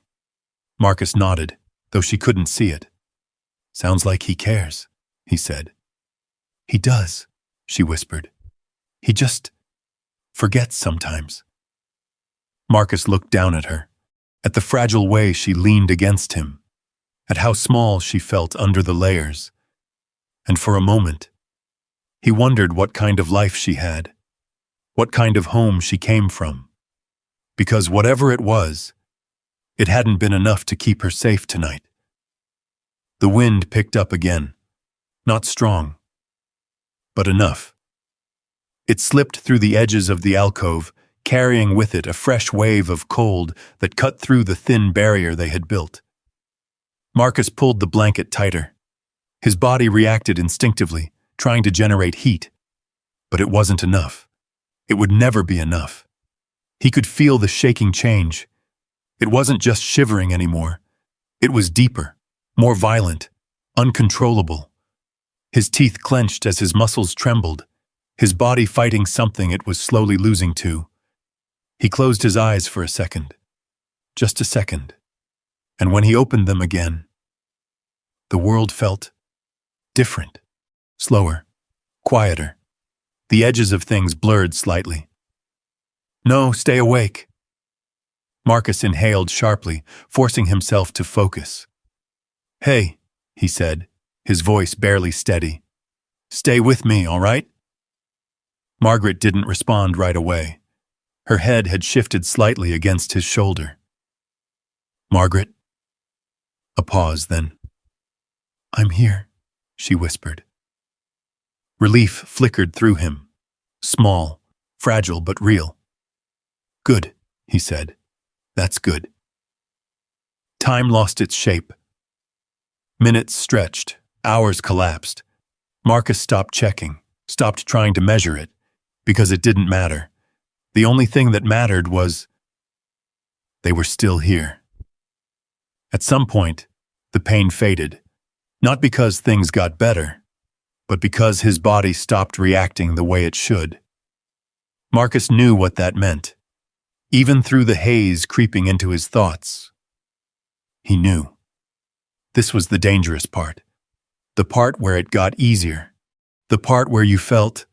Marcus nodded, though she couldn't see it. Sounds like he cares, he said. He does, she whispered. He just forgets sometimes. Marcus looked down at her, at the fragile way she leaned against him, at how small she felt under the layers. And for a moment, he wondered what kind of life she had, what kind of home she came from. Because whatever it was, it hadn't been enough to keep her safe tonight. The wind picked up again, not strong, but enough. It slipped through the edges of the alcove, carrying with it a fresh wave of cold that cut through the thin barrier they had built. Marcus pulled the blanket tighter. His body reacted instinctively, trying to generate heat. But it wasn't enough. It would never be enough. He could feel the shaking change. It wasn't just shivering anymore. It was deeper, more violent, uncontrollable. His teeth clenched as his muscles trembled, his body fighting something it was slowly losing to. He closed his eyes for a second. Just a second. And when he opened them again, the world felt different, slower, quieter. The edges of things blurred slightly. No, stay awake. Marcus inhaled sharply, forcing himself to focus. Hey, he said, his voice barely steady. Stay with me, all right? Margaret didn't respond right away. Her head had shifted slightly against his shoulder. Margaret? A pause, then. I'm here, she whispered. Relief flickered through him. Small, fragile, but real. Good, he said. That's good. Time lost its shape. Minutes stretched, hours collapsed. Marcus stopped checking, stopped trying to measure it, because it didn't matter. The only thing that mattered was they were still here. At some point, the pain faded, not because things got better, but because his body stopped reacting the way it should. Marcus knew what that meant, even through the haze creeping into his thoughts. He knew. This was the dangerous part, the part where it got easier, the part where you felt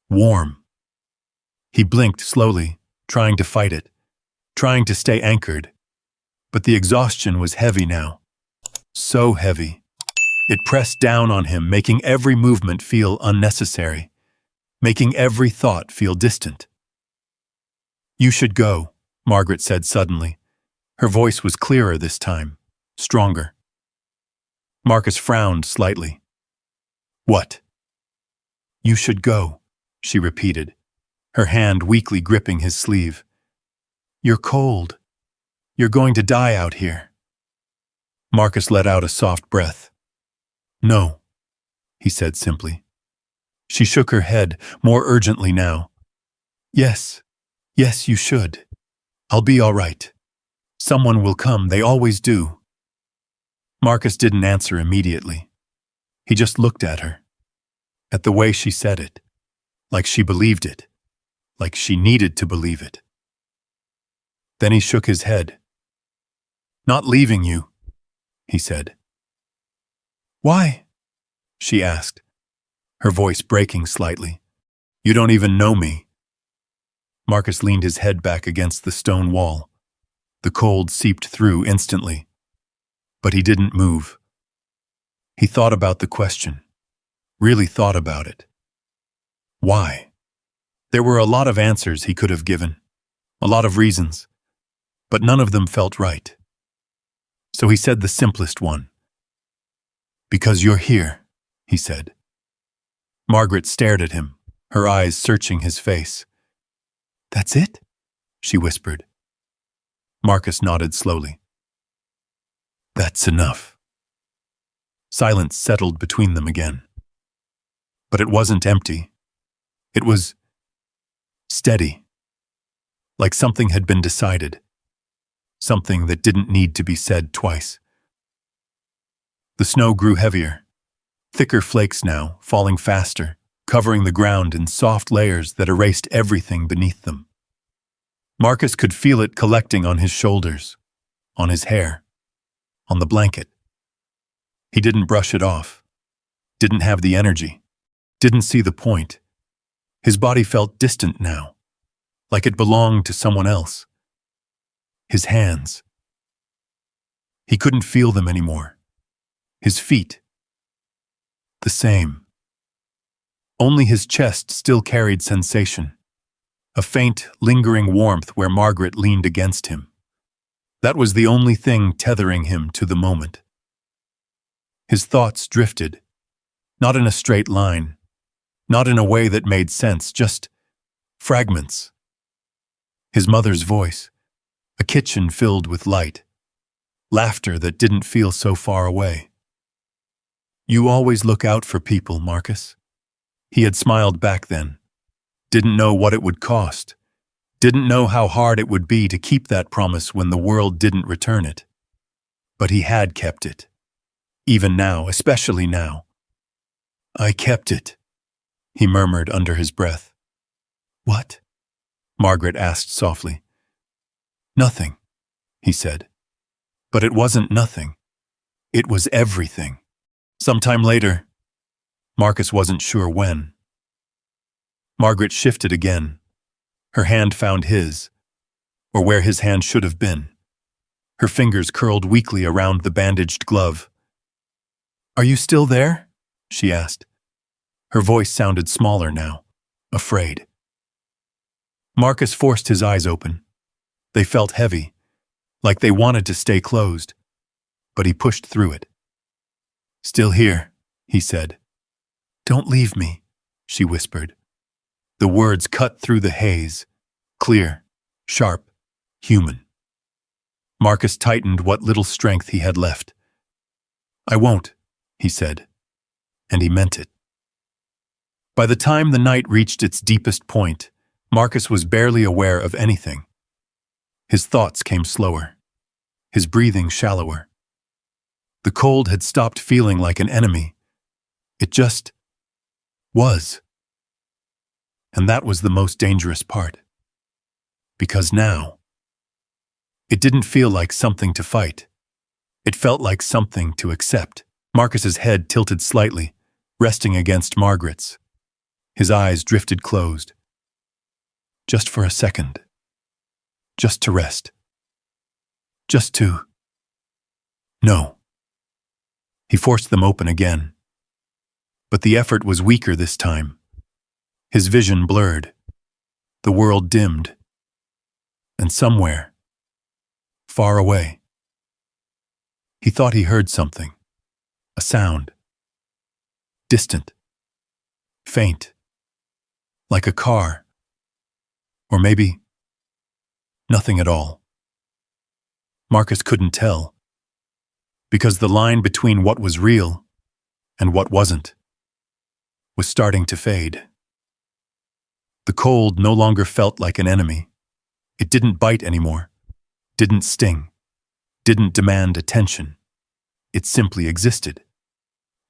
warm. He blinked slowly, trying to fight it, trying to stay anchored. But the exhaustion was heavy now. So heavy. It pressed down on him, making every movement feel unnecessary, making every thought feel distant. "You should go," Margaret said suddenly. Her voice was clearer this time, stronger. Marcus frowned slightly. "What?" "You should go," she repeated, her hand weakly gripping his sleeve. "You're cold. You're going to die out here." Marcus let out a soft breath. "No," he said simply. She shook her head, more urgently now. Yes, you should. I'll be all right. Someone will come, they always do." Marcus didn't answer immediately. He just looked at her, at the way she said it, like she believed it, like she needed to believe it. Then he shook his head. "Not leaving you," he said. "Why?" she asked, her voice breaking slightly. "You don't even know me." Marcus leaned his head back against the stone wall. The cold seeped through instantly. But he didn't move. He thought about the question, really thought about it. Why? There were a lot of answers he could have given, a lot of reasons, but none of them felt right. So he said the simplest one. "Because you're here," he said. Margaret stared at him, her eyes searching his face. "That's it?" she whispered. Marcus nodded slowly. "That's enough." Silence settled between them again. But it wasn't empty. It was steady, like something had been decided, something that didn't need to be said twice. The snow grew heavier, thicker flakes now, falling faster, covering the ground in soft layers that erased everything beneath them. Marcus could feel it collecting on his shoulders, on his hair, on the blanket. He didn't brush it off, didn't have the energy, didn't see the point. His body felt distant now, like it belonged to someone else. His hands. He couldn't feel them anymore. His feet. The same. Only his chest still carried sensation, a faint, lingering warmth where Margaret leaned against him. That was the only thing tethering him to the moment. His thoughts drifted, not in a straight line, not in a way that made sense, just fragments. His mother's voice, a kitchen filled with light, laughter that didn't feel so far away. "You always look out for people, Marcus." He had smiled back then, didn't know what it would cost, didn't know how hard it would be to keep that promise when the world didn't return it. But he had kept it, even now, especially now. "I kept it," he murmured under his breath. "What?" Margaret asked softly. "Nothing," he said. But it wasn't nothing. It was everything. Sometime later, Marcus wasn't sure when. Margaret shifted again. Her hand found his, or where his hand should have been. Her fingers curled weakly around the bandaged glove. "Are you still there?" she asked. Her voice sounded smaller now, afraid. Marcus forced his eyes open. They felt heavy, like they wanted to stay closed, but he pushed through it. "Still here," he said. "Don't leave me," she whispered. The words cut through the haze, clear, sharp, human. Marcus tightened what little strength he had left. "I won't," he said, and he meant it. By the time the night reached its deepest point, Marcus was barely aware of anything. His thoughts came slower, his breathing shallower. The cold had stopped feeling like an enemy. It just was. And that was the most dangerous part. Because now, it didn't feel like something to fight. It felt like something to accept. Marcus's head tilted slightly, resting against Margaret's. His eyes drifted closed. Just for a second. Just to rest. Just to... No. He forced them open again. But the effort was weaker this time. His vision blurred. The world dimmed. And somewhere, far away, he thought he heard something. A sound. Distant. Faint. Like a car. Or maybe nothing at all. Marcus couldn't tell, because the line between what was real and what wasn't was starting to fade. The cold no longer felt like an enemy. It didn't bite anymore, didn't sting, didn't demand attention. It simply existed.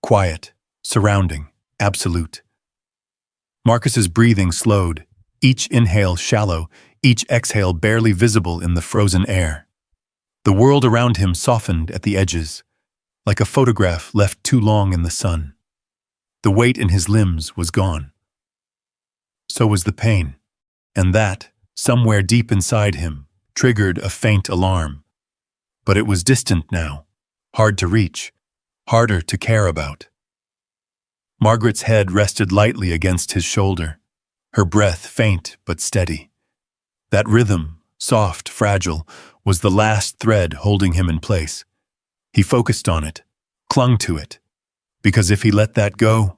Quiet, surrounding, absolute. Marcus's breathing slowed, each inhale shallow, each exhale barely visible in the frozen air. The world around him softened at the edges, like a photograph left too long in the sun. The weight in his limbs was gone. So was the pain, and that, somewhere deep inside him, triggered a faint alarm. But it was distant now, hard to reach, harder to care about. Margaret's head rested lightly against his shoulder, her breath faint but steady. That rhythm, soft, fragile, was the last thread holding him in place. He focused on it, clung to it, because if he let that go,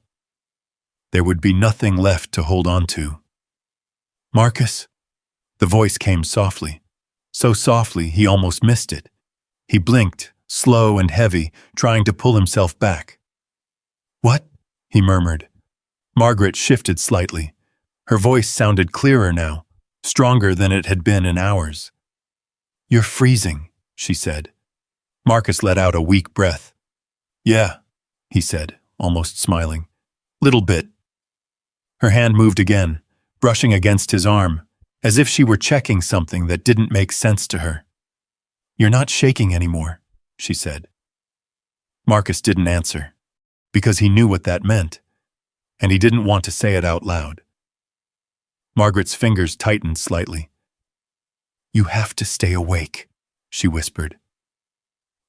there would be nothing left to hold on to. "Marcus?" The voice came softly, so softly he almost missed it. He blinked, slow and heavy, trying to pull himself back. "What?" he murmured. Margaret shifted slightly. Her voice sounded clearer now, stronger than it had been in hours. "You're freezing," she said. Marcus let out a weak breath. "Yeah," he said, almost smiling. "Little bit." Her hand moved again, brushing against his arm, as if she were checking something that didn't make sense to her. "You're not shaking anymore," she said. Marcus didn't answer, because he knew what that meant, and he didn't want to say it out loud. Margaret's fingers tightened slightly. "You have to stay awake," she whispered.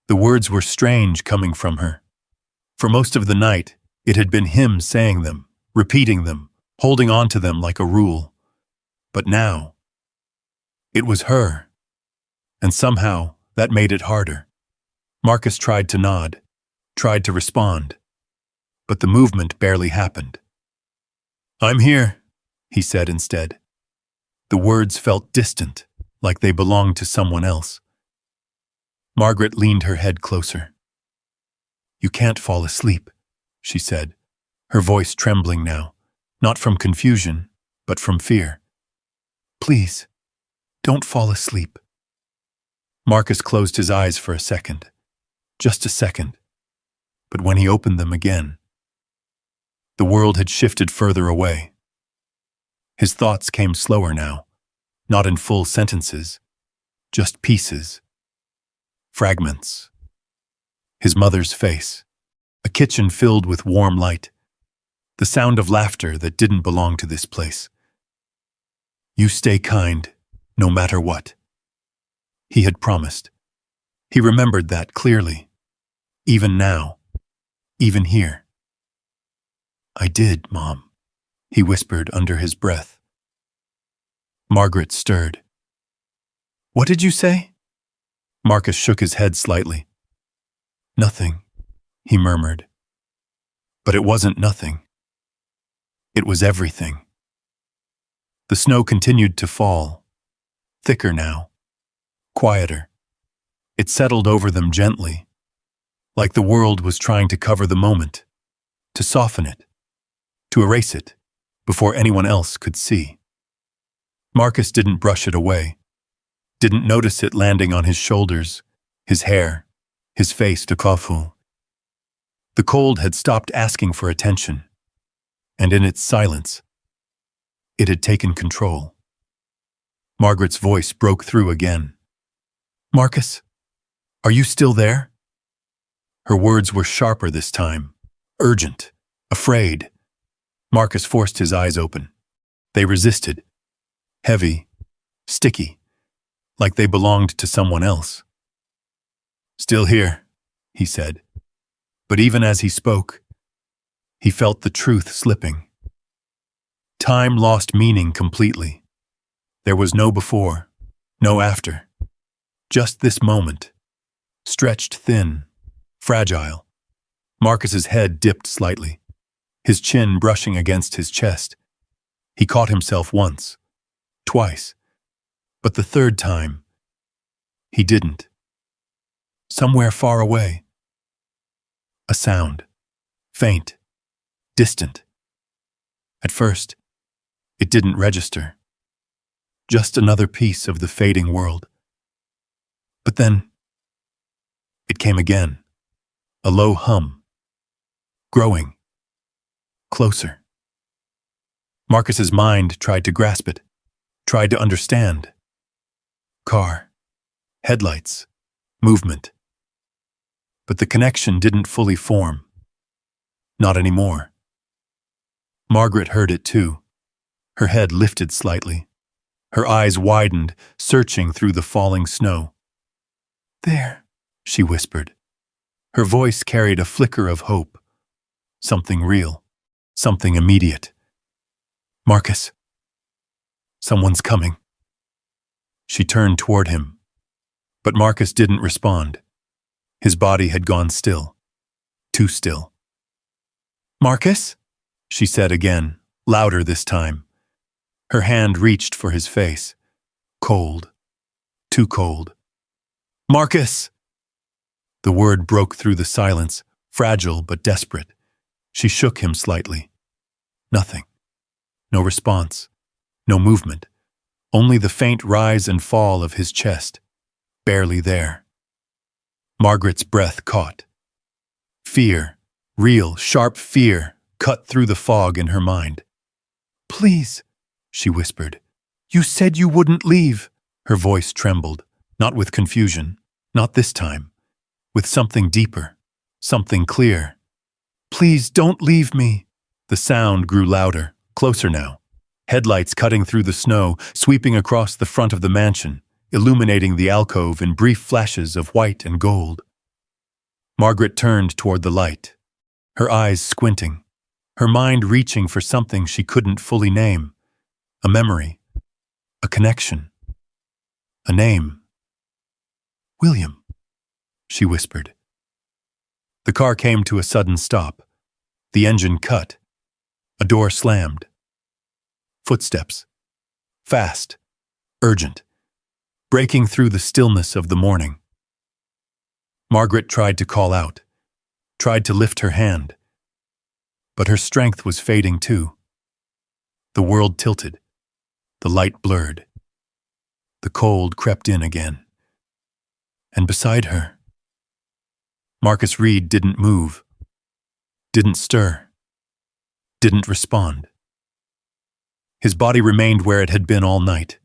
The words were strange coming from her. For most of the night, it had been him saying them, repeating them, holding on to them like a rule. But now, it was her, and somehow that made it harder. Marcus tried to nod, tried to respond, but the movement barely happened. "I'm here," he said instead. The words felt distant, like they belonged to someone else. Margaret leaned her head closer. "You can't fall asleep," she said, her voice trembling now, not from confusion, but from fear. "Please, don't fall asleep." Marcus closed his eyes for a second, just a second, but when he opened them again, the world had shifted further away. His thoughts came slower now, not in full sentences, just pieces, fragments. His mother's face, a kitchen filled with warm light, the sound of laughter that didn't belong to this place. "You stay kind, no matter what." He had promised. He remembered that clearly, even now, even here. "I did, Mom," he whispered under his breath. Margaret stirred. "What did you say?" Marcus shook his head slightly. "Nothing," he murmured. But it wasn't nothing. It was everything. The snow continued to fall, thicker now, quieter. It settled over them gently, like the world was trying to cover the moment, to soften it, to erase it, before anyone else could see. Marcus didn't brush it away, didn't notice it landing on his shoulders, his hair, his face de coiffure. The cold had stopped asking for attention, and in its silence, it had taken control. Margaret's voice broke through again. "Marcus, are you still there?" Her words were sharper this time, urgent, afraid. Marcus forced his eyes open. They resisted, heavy, sticky, like they belonged to someone else. "Still here," he said, But even as he spoke, he felt the truth slipping. Time lost meaning completely. There was no before, no after. Just this moment, stretched thin, fragile. Marcus's head dipped slightly, his chin brushing against his chest. He caught himself once, twice, but the third time, he didn't. Somewhere far away, a sound, faint, distant. At first, it didn't register. Just another piece of the fading world. But then, it came again, a low hum, growing, closer. Marcus's mind tried to grasp it, tried to understand. Car, headlights, movement. But the connection didn't fully form. Not anymore. Margaret heard it too. Her head lifted slightly. Her eyes widened, searching through the falling snow. "There," she whispered. Her voice carried a flicker of hope. Something real, something immediate. "Marcus, someone's coming." She turned toward him, but Marcus didn't respond. His body had gone still, too still. "Marcus?" she said again, louder this time. Her hand reached for his face. Cold, too cold. "Marcus!" The word broke through the silence, fragile but desperate. She shook him slightly. Nothing. No response. No movement. Only the faint rise and fall of his chest. Barely there. Margaret's breath caught. Fear, real, sharp fear, cut through the fog in her mind. "Please," she whispered. "You said you wouldn't leave." Her voice trembled, not with confusion, not this time, with something deeper, something clear. "Please don't leave me." The sound grew louder, closer now. Headlights cutting through the snow, sweeping across the front of the mansion, illuminating the alcove in brief flashes of white and gold. Margaret turned toward the light, her eyes squinting, her mind reaching for something she couldn't fully name. A memory, a connection, a name. "William," she whispered. The car came to a sudden stop. The engine cut. A door slammed. Footsteps. Fast, urgent, breaking through the stillness of the morning. Margaret tried to call out, tried to lift her hand, but her strength was fading too. The world tilted. The light blurred. The cold crept in again. And beside her, Marcus Reed didn't move, didn't stir, didn't respond. His body remained where it had been all night,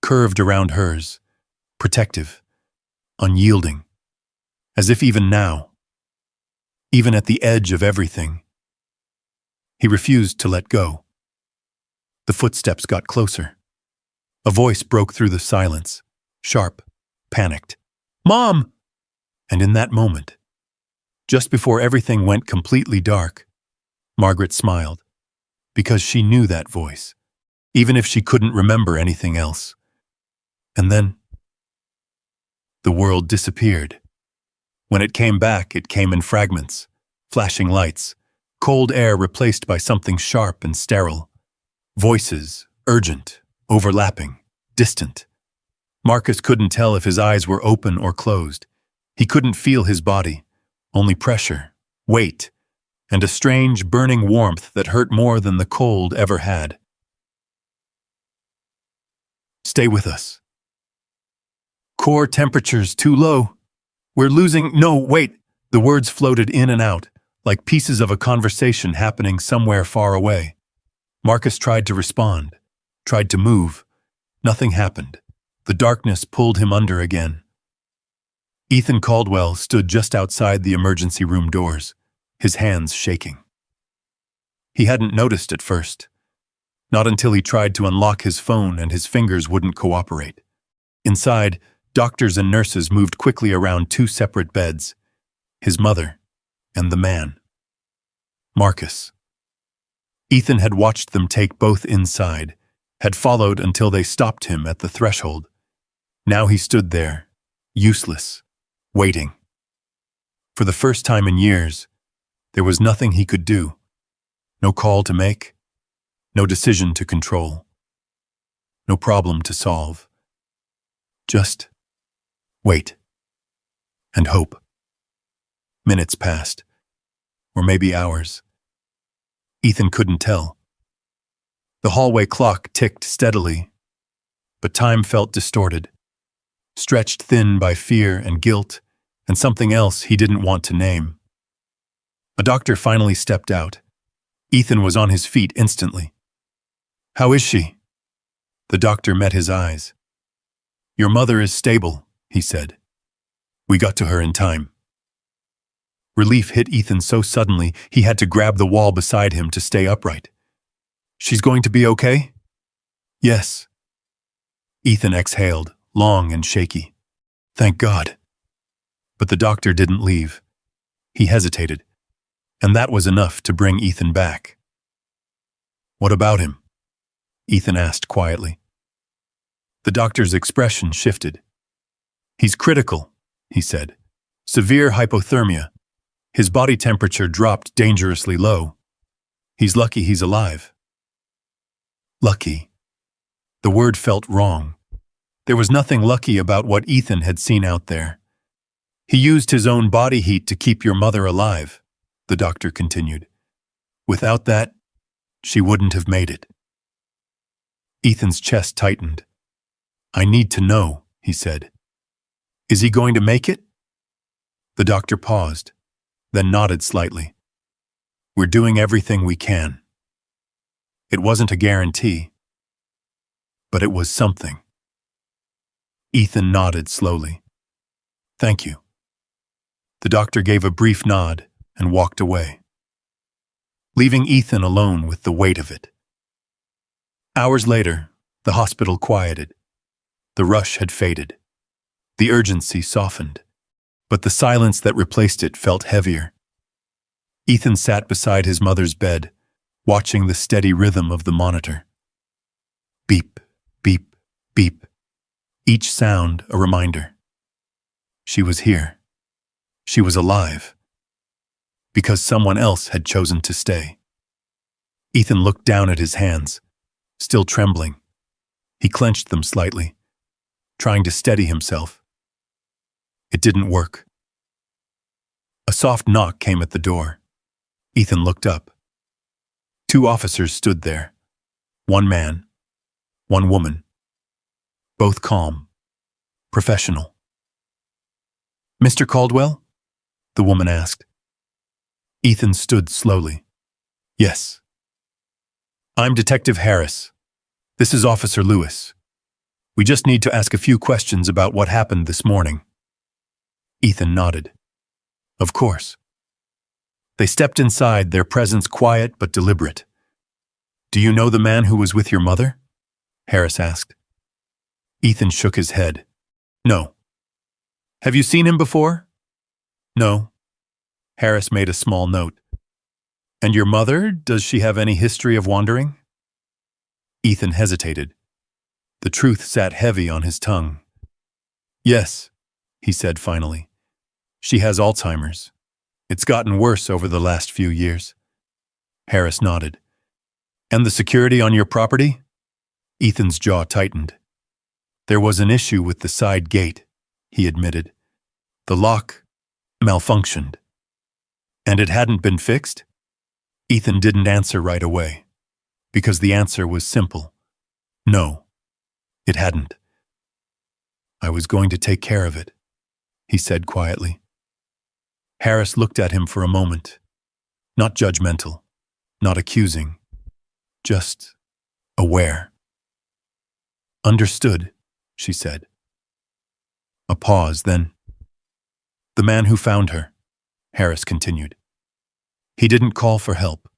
curved around hers, protective, unyielding, as if even now, even at the edge of everything, he refused to let go. The footsteps got closer. A voice broke through the silence, sharp, panicked. "Mom!" And in that moment, just before everything went completely dark, Margaret smiled, because she knew that voice, even if she couldn't remember anything else. And then, the world disappeared. When it came back, it came in fragments, flashing lights, cold air replaced by something sharp and sterile. Voices, urgent, overlapping, distant. Marcus couldn't tell if his eyes were open or closed. He couldn't feel his body, only pressure, weight, and a strange, burning warmth that hurt more than the cold ever had. "Stay with us. Core temperature's too low. We're losing—" "No, wait!" The words floated in and out, like pieces of a conversation happening somewhere far away. Marcus tried to respond, tried to move. Nothing happened. The darkness pulled him under again. Ethan Caldwell stood just outside the emergency room doors, his hands shaking. He hadn't noticed at first. Not until he tried to unlock his phone and his fingers wouldn't cooperate. Inside, doctors and nurses moved quickly around two separate beds. His mother, And the man. Marcus. Ethan had watched them take both inside, had followed until they stopped him at the threshold. Now he stood there, useless, waiting. For the first time in years, there was nothing he could do. No call to make, no decision to control, no problem to solve. Just wait and hope. Minutes passed, or maybe hours. Ethan couldn't tell. The hallway clock ticked steadily, but time felt distorted, stretched thin by fear and guilt and something else he didn't want to name. A doctor finally stepped out. Ethan was on his feet instantly. "How is she?" The doctor met his eyes. "Your mother is stable," he said. "We got to her in time." Relief hit Ethan so suddenly he had to grab the wall beside him to stay upright. "She's going to be okay?" "Yes." Ethan exhaled, long and shaky. "Thank God." But the doctor didn't leave. He hesitated, and that was enough to bring Ethan back. "What about him?" Ethan asked quietly. The doctor's expression shifted. "He's critical," he said. "Severe hypothermia. His body temperature dropped dangerously low. He's lucky he's alive." Lucky. The word felt wrong. There was nothing lucky about what Ethan had seen out there. "He used his own body heat to keep your mother alive," the doctor continued. "Without that, she wouldn't have made it." Ethan's chest tightened. "I need to know," he said. "Is he going to make it?" The doctor paused, then nodded slightly. "We're doing everything we can." It wasn't a guarantee, but it was something. Ethan nodded slowly. "Thank you." The doctor gave a brief nod and walked away, leaving Ethan alone with the weight of it. Hours later, the hospital quieted. The rush had faded. The urgency softened, but the silence that replaced it felt heavier. Ethan sat beside his mother's bed, watching the steady rhythm of the monitor. Beep, beep, beep. Each sound a reminder. She was here. She was alive. Because someone else had chosen to stay. Ethan looked down at his hands, still trembling. He clenched them slightly, trying to steady himself. It didn't work. A soft knock came at the door. Ethan looked up. 2 officers stood there. 1 man, 1 woman. Both calm, professional. "Mr. Caldwell?" the woman asked. Ethan stood slowly. "Yes." "I'm Detective Harris. This is Officer Lewis. We just need to ask a few questions about what happened this morning." Ethan nodded. "Of course." They stepped inside, their presence quiet but deliberate. "Do you know the man who was with your mother?" Harris asked. Ethan shook his head. "No." "Have you seen him before?" "No." Harris made a small note. "And your mother, does she have any history of wandering?" Ethan hesitated. The truth sat heavy on his tongue. "Yes," he said finally. "She has Alzheimer's. It's gotten worse over the last few years." Harris nodded. "And the security on your property?" Ethan's jaw tightened. "There was an issue with the side gate," he admitted. "The lock malfunctioned." "And it hadn't been fixed?" Ethan didn't answer right away, because the answer was simple. No, it hadn't. "I was going to take care of it," he said quietly. Harris looked at him for a moment, not judgmental, not accusing, just aware. "Understood," she said. A pause, then, "The man who found her," Harris continued. "He didn't call for help."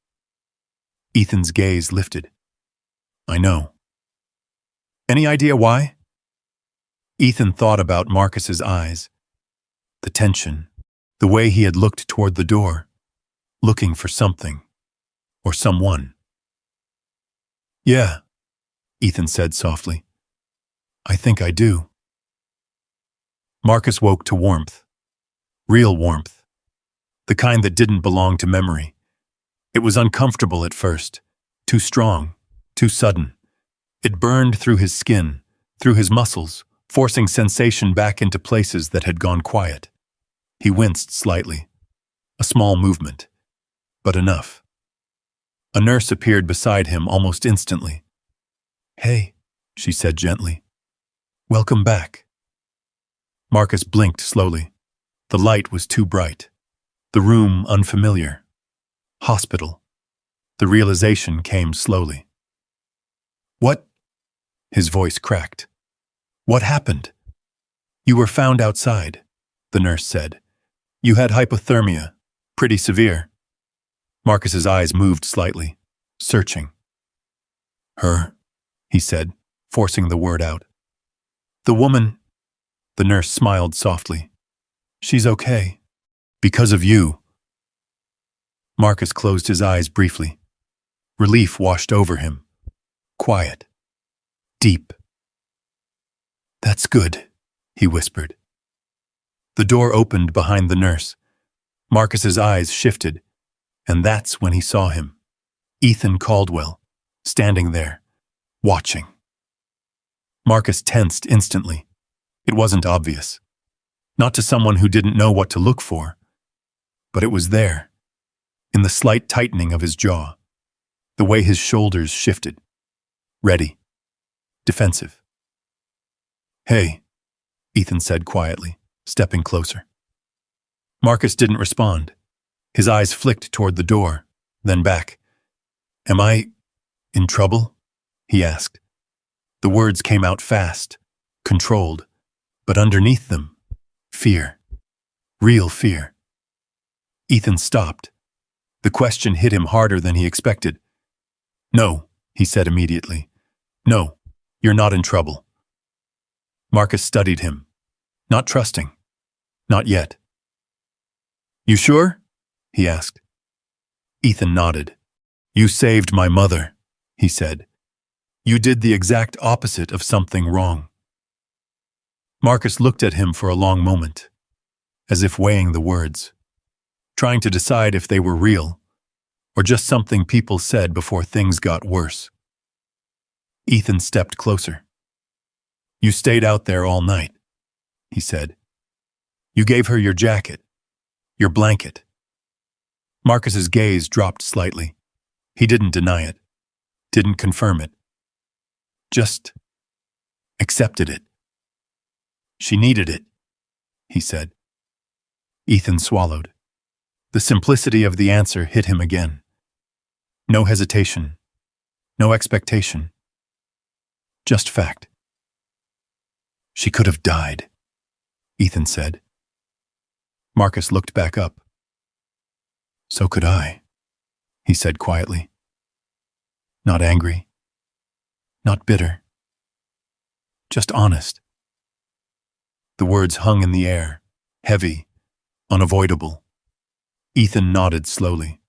Ethan's gaze lifted. "I know." "Any idea why?" Ethan thought about Marcus's eyes. The tension, The way he had looked toward the door, looking for something or someone. "Yeah," Ethan said softly. "I think I do." Marcus woke to warmth. Real warmth. The kind that didn't belong to memory. It was uncomfortable at first. Too strong. Too sudden. It burned through his skin, through his muscles, forcing sensation back into places that had gone quiet. He winced slightly. A small movement. But enough. A nurse appeared beside him almost instantly. "Hey," she said gently. "Welcome back." Marcus blinked slowly. The light was too bright. The room unfamiliar. Hospital. The realization came slowly. "What?" His voice cracked. "What happened?" "You were found outside," the nurse said. "You had hypothermia. Pretty severe." Marcus's eyes moved slightly, searching. "Her," he said, forcing the word out. "The woman," the nurse smiled softly. "She's okay. Because of you." Marcus closed his eyes briefly. Relief washed over him. Quiet. Deep. "That's good," he whispered. The door opened behind the nurse. Marcus's eyes shifted, and that's when he saw him. Ethan Caldwell, standing there, watching. Marcus tensed instantly. It wasn't obvious. Not to someone who didn't know what to look for. But it was there, in the slight tightening of his jaw, the way his shoulders shifted. Ready. Defensive. "Hey," Ethan said quietly, stepping closer. Marcus didn't respond. His eyes flicked toward the door, then back. "Am I in trouble?" he asked. The words came out fast, controlled, but underneath them, fear. Real fear. Ethan stopped. The question hit him harder than he expected. "No," he said immediately. "No, you're not in trouble." Marcus studied him, not trusting. Not yet. "You sure?" he asked. Ethan nodded. "You saved my mother," he said. "You did the exact opposite of something wrong." Marcus looked at him for a long moment, as if weighing the words, trying to decide if they were real, or just something people said before things got worse. Ethan stepped closer. "You stayed out there all night," he said. "You gave her your jacket, your blanket." Marcus's gaze dropped slightly. He didn't deny it, didn't confirm it. Just accepted it. "She needed it," he said. Ethan swallowed. The simplicity of the answer hit him again. No hesitation, no expectation. Just fact. "She could have died," Ethan said. Marcus looked back up. "So could I," he said quietly. Not angry, not bitter, just honest. The words hung in the air, heavy, unavoidable. Ethan nodded slowly.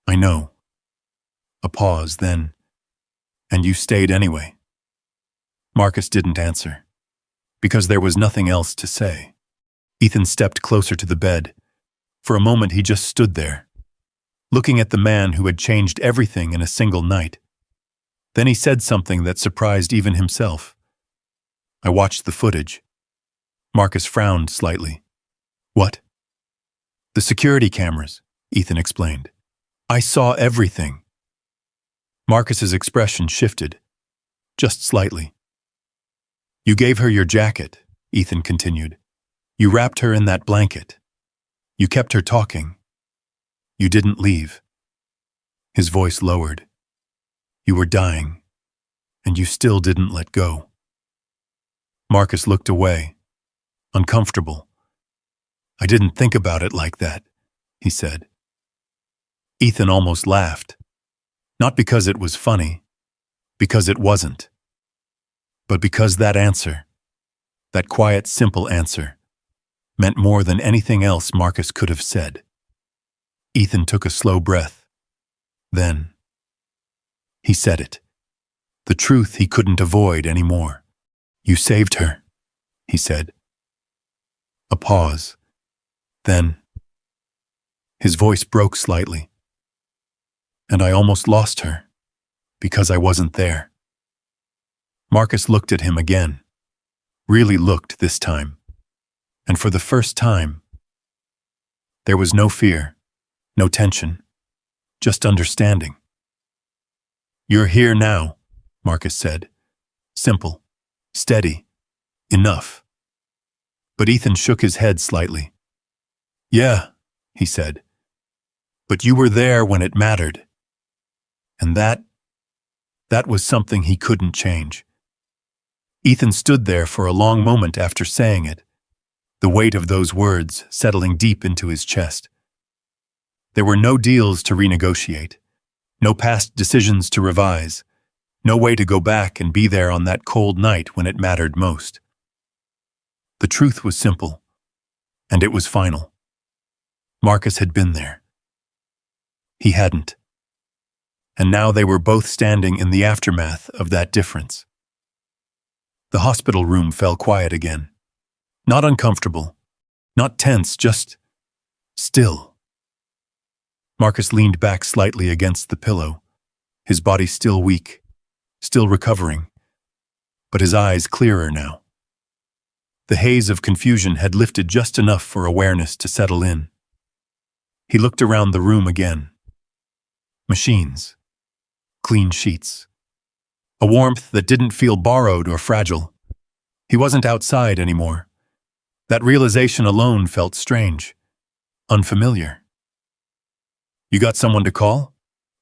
"I know." A pause, then, "And you stayed anyway." Marcus didn't answer, because there was nothing else to say. Ethan stepped closer to the bed. For a moment he just stood there, looking at the man who had changed everything in a single night. Then he said something that surprised even himself. "I watched the footage." Marcus frowned slightly. "What?" "The security cameras," Ethan explained. "I saw everything." Marcus's expression shifted, just slightly. "You gave her your jacket," Ethan continued. "You wrapped her in that blanket. You kept her talking. You didn't leave." His voice lowered. "You were dying, and you still didn't let go." Marcus looked away, uncomfortable. "I didn't think about it like that," he said. Ethan almost laughed. Not because it was funny, because it wasn't. But because that answer, that quiet, simple answer, meant more than anything else Marcus could have said. Ethan took a slow breath. Then he said it. The truth he couldn't avoid anymore. "You saved her," he said. A pause. Then his voice broke slightly. "And I almost lost her, because I wasn't there." Marcus looked at him again. Really looked this time. And for the first time, there was no fear, no tension, just understanding. "You're here now," Marcus said. Simple, steady, enough. But Ethan shook his head slightly. "Yeah," he said. "But you were there when it mattered." And that was something he couldn't change. Ethan stood there for a long moment after saying it, the weight of those words settling deep into his chest. There were no deals to renegotiate, no past decisions to revise, no way to go back and be there on that cold night when it mattered most. The truth was simple, and it was final. Marcus had been there. He hadn't. And now they were both standing in the aftermath of that difference. The hospital room fell quiet again. Not uncomfortable, not tense, just still. Marcus leaned back slightly against the pillow, his body still weak, still recovering, but his eyes clearer now. The haze of confusion had lifted just enough for awareness to settle in. He looked around the room again. Machines, clean sheets, a warmth that didn't feel borrowed or fragile. He wasn't outside anymore. That realization alone felt strange, unfamiliar. "You got someone to call?"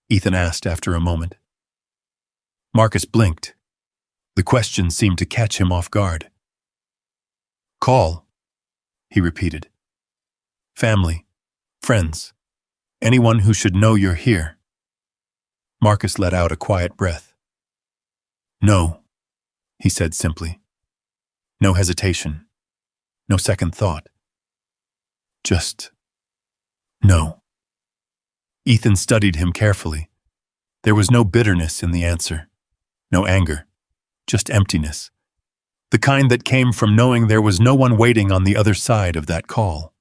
Ethan asked after a moment. Marcus blinked. The question seemed to catch him off guard. "Call," he repeated. "Family, friends, anyone who should know you're here." Marcus let out a quiet breath. "No," he said simply. No hesitation, no second thought. Just no. Ethan studied him carefully. There was no bitterness in the answer, no anger, just emptiness. The kind that came from knowing there was no one waiting on the other side of that call.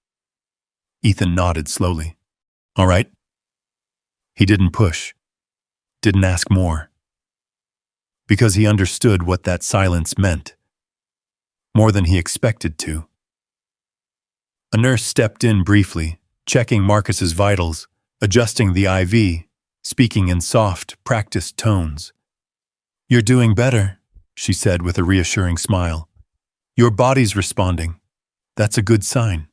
Ethan nodded slowly. "All right." He didn't push, didn't ask more. Because he understood what that silence meant. More than he expected to. A nurse stepped in briefly, checking Marcus's vitals, adjusting the IV, speaking in soft, practiced tones. "You're doing better," she said with a reassuring smile. "Your body's responding. That's a good sign."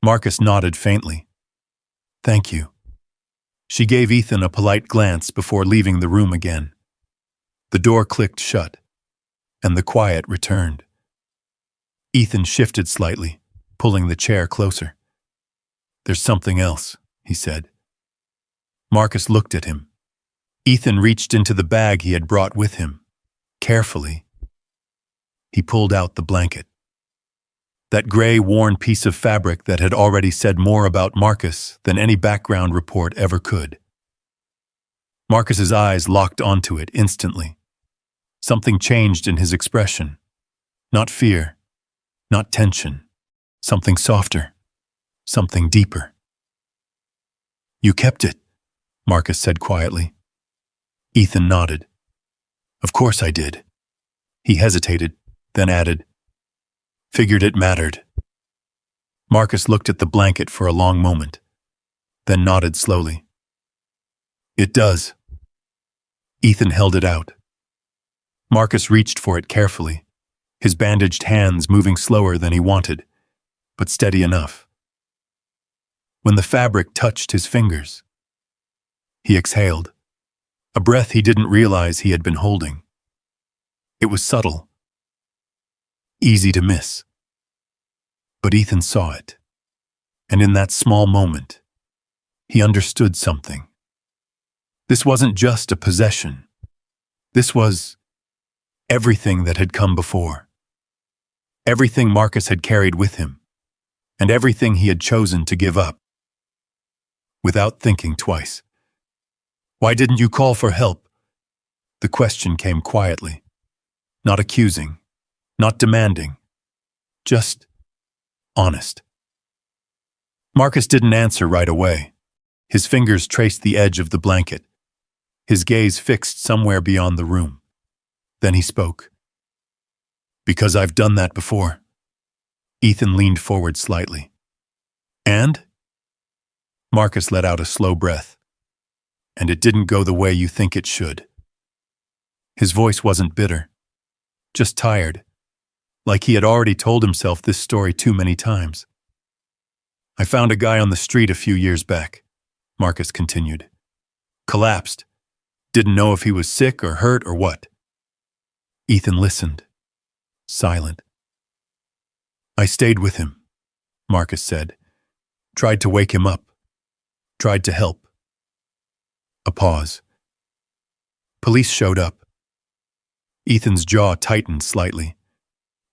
Marcus nodded faintly. "Thank you." She gave Ethan a polite glance before leaving the room again. The door clicked shut, and the quiet returned. Ethan shifted slightly, pulling the chair closer. "There's something else," he said. Marcus looked at him. Ethan reached into the bag he had brought with him. Carefully, he pulled out the blanket. That gray, worn piece of fabric that had already said more about Marcus than any background report ever could. Marcus's eyes locked onto it instantly. Something changed in his expression. Not fear, not tension. Something softer, something deeper. "You kept it," Marcus said quietly. Ethan nodded. "Of course I did." He hesitated, then added, "Figured it mattered." Marcus looked at the blanket for a long moment, then nodded slowly. "It does." Ethan held it out. Marcus reached for it carefully, his bandaged hands moving slower than he wanted, but steady enough. When the fabric touched his fingers, he exhaled, a breath he didn't realize he had been holding. It was subtle, easy to miss. But Ethan saw it, and in that small moment, he understood something. This wasn't just a possession. This was everything that had come before. Everything Marcus had carried with him. and everything he had chosen to give up. Without thinking twice. "Why didn't you call for help?" The question came quietly, not accusing, not demanding, just honest. Marcus didn't answer right away. His fingers traced the edge of the blanket, his gaze fixed somewhere beyond the room. Then he spoke. "Because I've done that before." Ethan leaned forward slightly. "And?" Marcus let out a slow breath. "And it didn't go the way you think it should." His voice wasn't bitter, just tired, like he had already told himself this story too many times. "I found a guy on the street a few years back," Marcus continued. "Collapsed. Didn't know if he was sick or hurt or what." Ethan listened, silent. "I stayed with him," Marcus said. "Tried to wake him up. Tried to help." A pause. Police showed up. Ethan's jaw tightened slightly.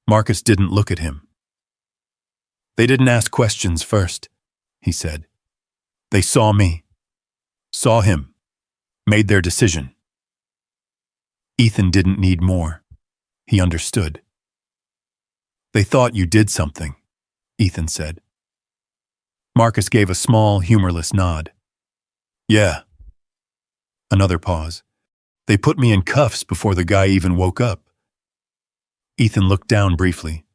Marcus didn't look at him. "They didn't ask questions first," he said. "They saw me. Saw him. Made their decision." Ethan didn't need more. He understood. "They thought you did something," Ethan said. Marcus gave a small, humorless nod. "Yeah." Another pause. "They put me in cuffs before the guy even woke up." Ethan looked down briefly.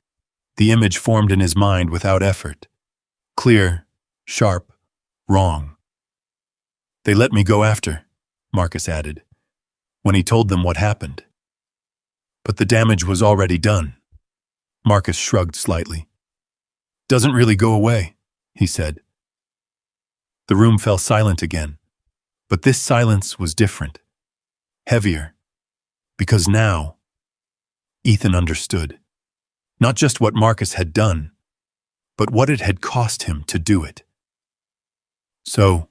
The image formed in his mind without effort. Clear, sharp, wrong. "They let me go after," Marcus added, when he told them what happened. "But the damage was already done." Marcus shrugged slightly. "Doesn't really go away," he said. The room fell silent again, but this silence was different, heavier, because now Ethan understood, not just what Marcus had done, but what it had cost him to do it. "So,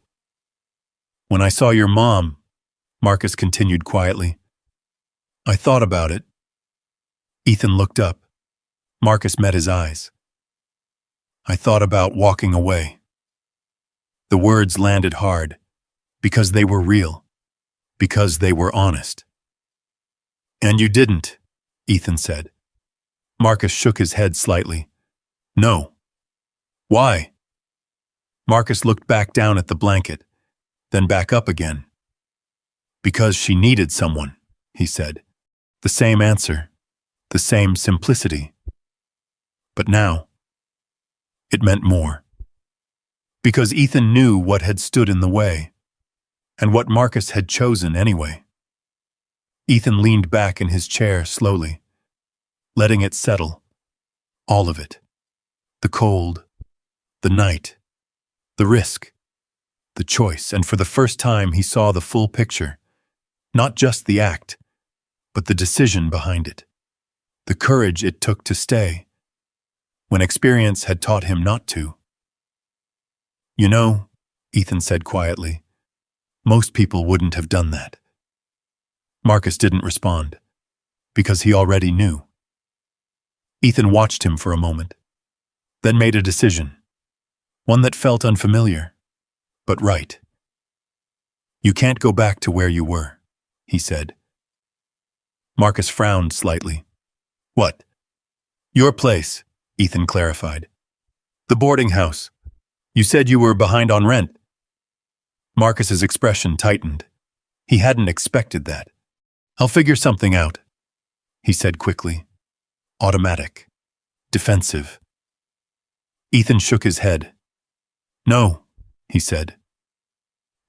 when I saw your mom," Marcus continued quietly, "I thought about it." Ethan looked up. Marcus met his eyes. "I thought about walking away." The words landed hard, because they were real, because they were honest. "And you didn't," Ethan said. Marcus shook his head slightly. "No." "Why?" Marcus looked back down at the blanket, then back up again. "Because she needed someone," he said. The same answer, the same simplicity. But now, it meant more. Because Ethan knew what had stood in the way, and what Marcus had chosen anyway. Ethan leaned back in his chair slowly, letting it settle, all of it. The cold, the night, the risk, the choice, and for the first time he saw the full picture, not just the act, but the decision behind it, the courage it took to stay, when experience had taught him not to. "You know," Ethan said quietly, "most people wouldn't have done that." Marcus didn't respond, because he already knew. Ethan watched him for a moment, then made a decision, one that felt unfamiliar, but right. "You can't go back to where you were," he said. Marcus frowned slightly. "What?" "Your place," Ethan clarified. "The boarding house. You said you were behind on rent." Marcus's expression tightened. He hadn't expected that. "I'll figure something out," he said quickly. Automatic. Defensive. Ethan shook his head. "No," he said.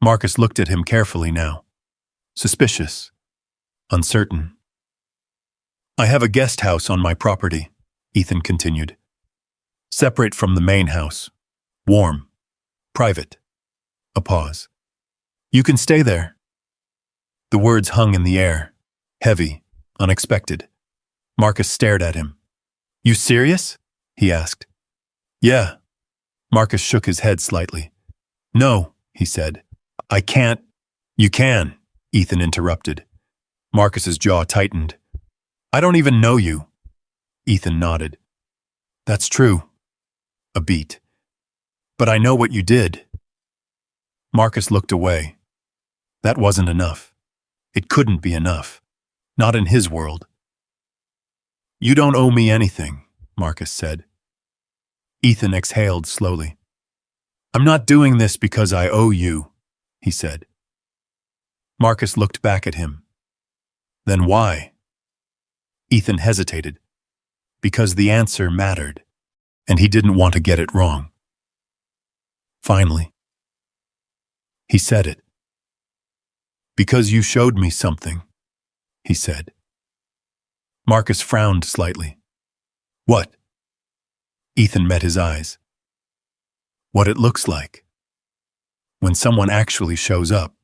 Marcus looked at him carefully now. Suspicious. Uncertain. "I have a guest house on my property," Ethan continued. "Separate from the main house. Warm. Private." A pause. "You can stay there." The words hung in the air, heavy, unexpected. Marcus stared at him. "You serious?" he asked. "Yeah." Marcus shook his head slightly. "No," he said. "I can't." "You can," Ethan interrupted. Marcus's jaw tightened. "I don't even know you." Ethan nodded. "That's true." a beat. But I know what you did. Marcus looked away. That wasn't enough. It couldn't be enough. Not in his world. You don't owe me anything, Marcus said. Ethan exhaled slowly. I'm not doing this because I owe you, he said. Marcus looked back at him. Then why? Ethan hesitated. Because the answer mattered, and he didn't want to get it wrong. Finally, he said it. Because you showed me something, he said. Marcus frowned slightly. What? Ethan met his eyes. What it looks like. When someone actually shows up.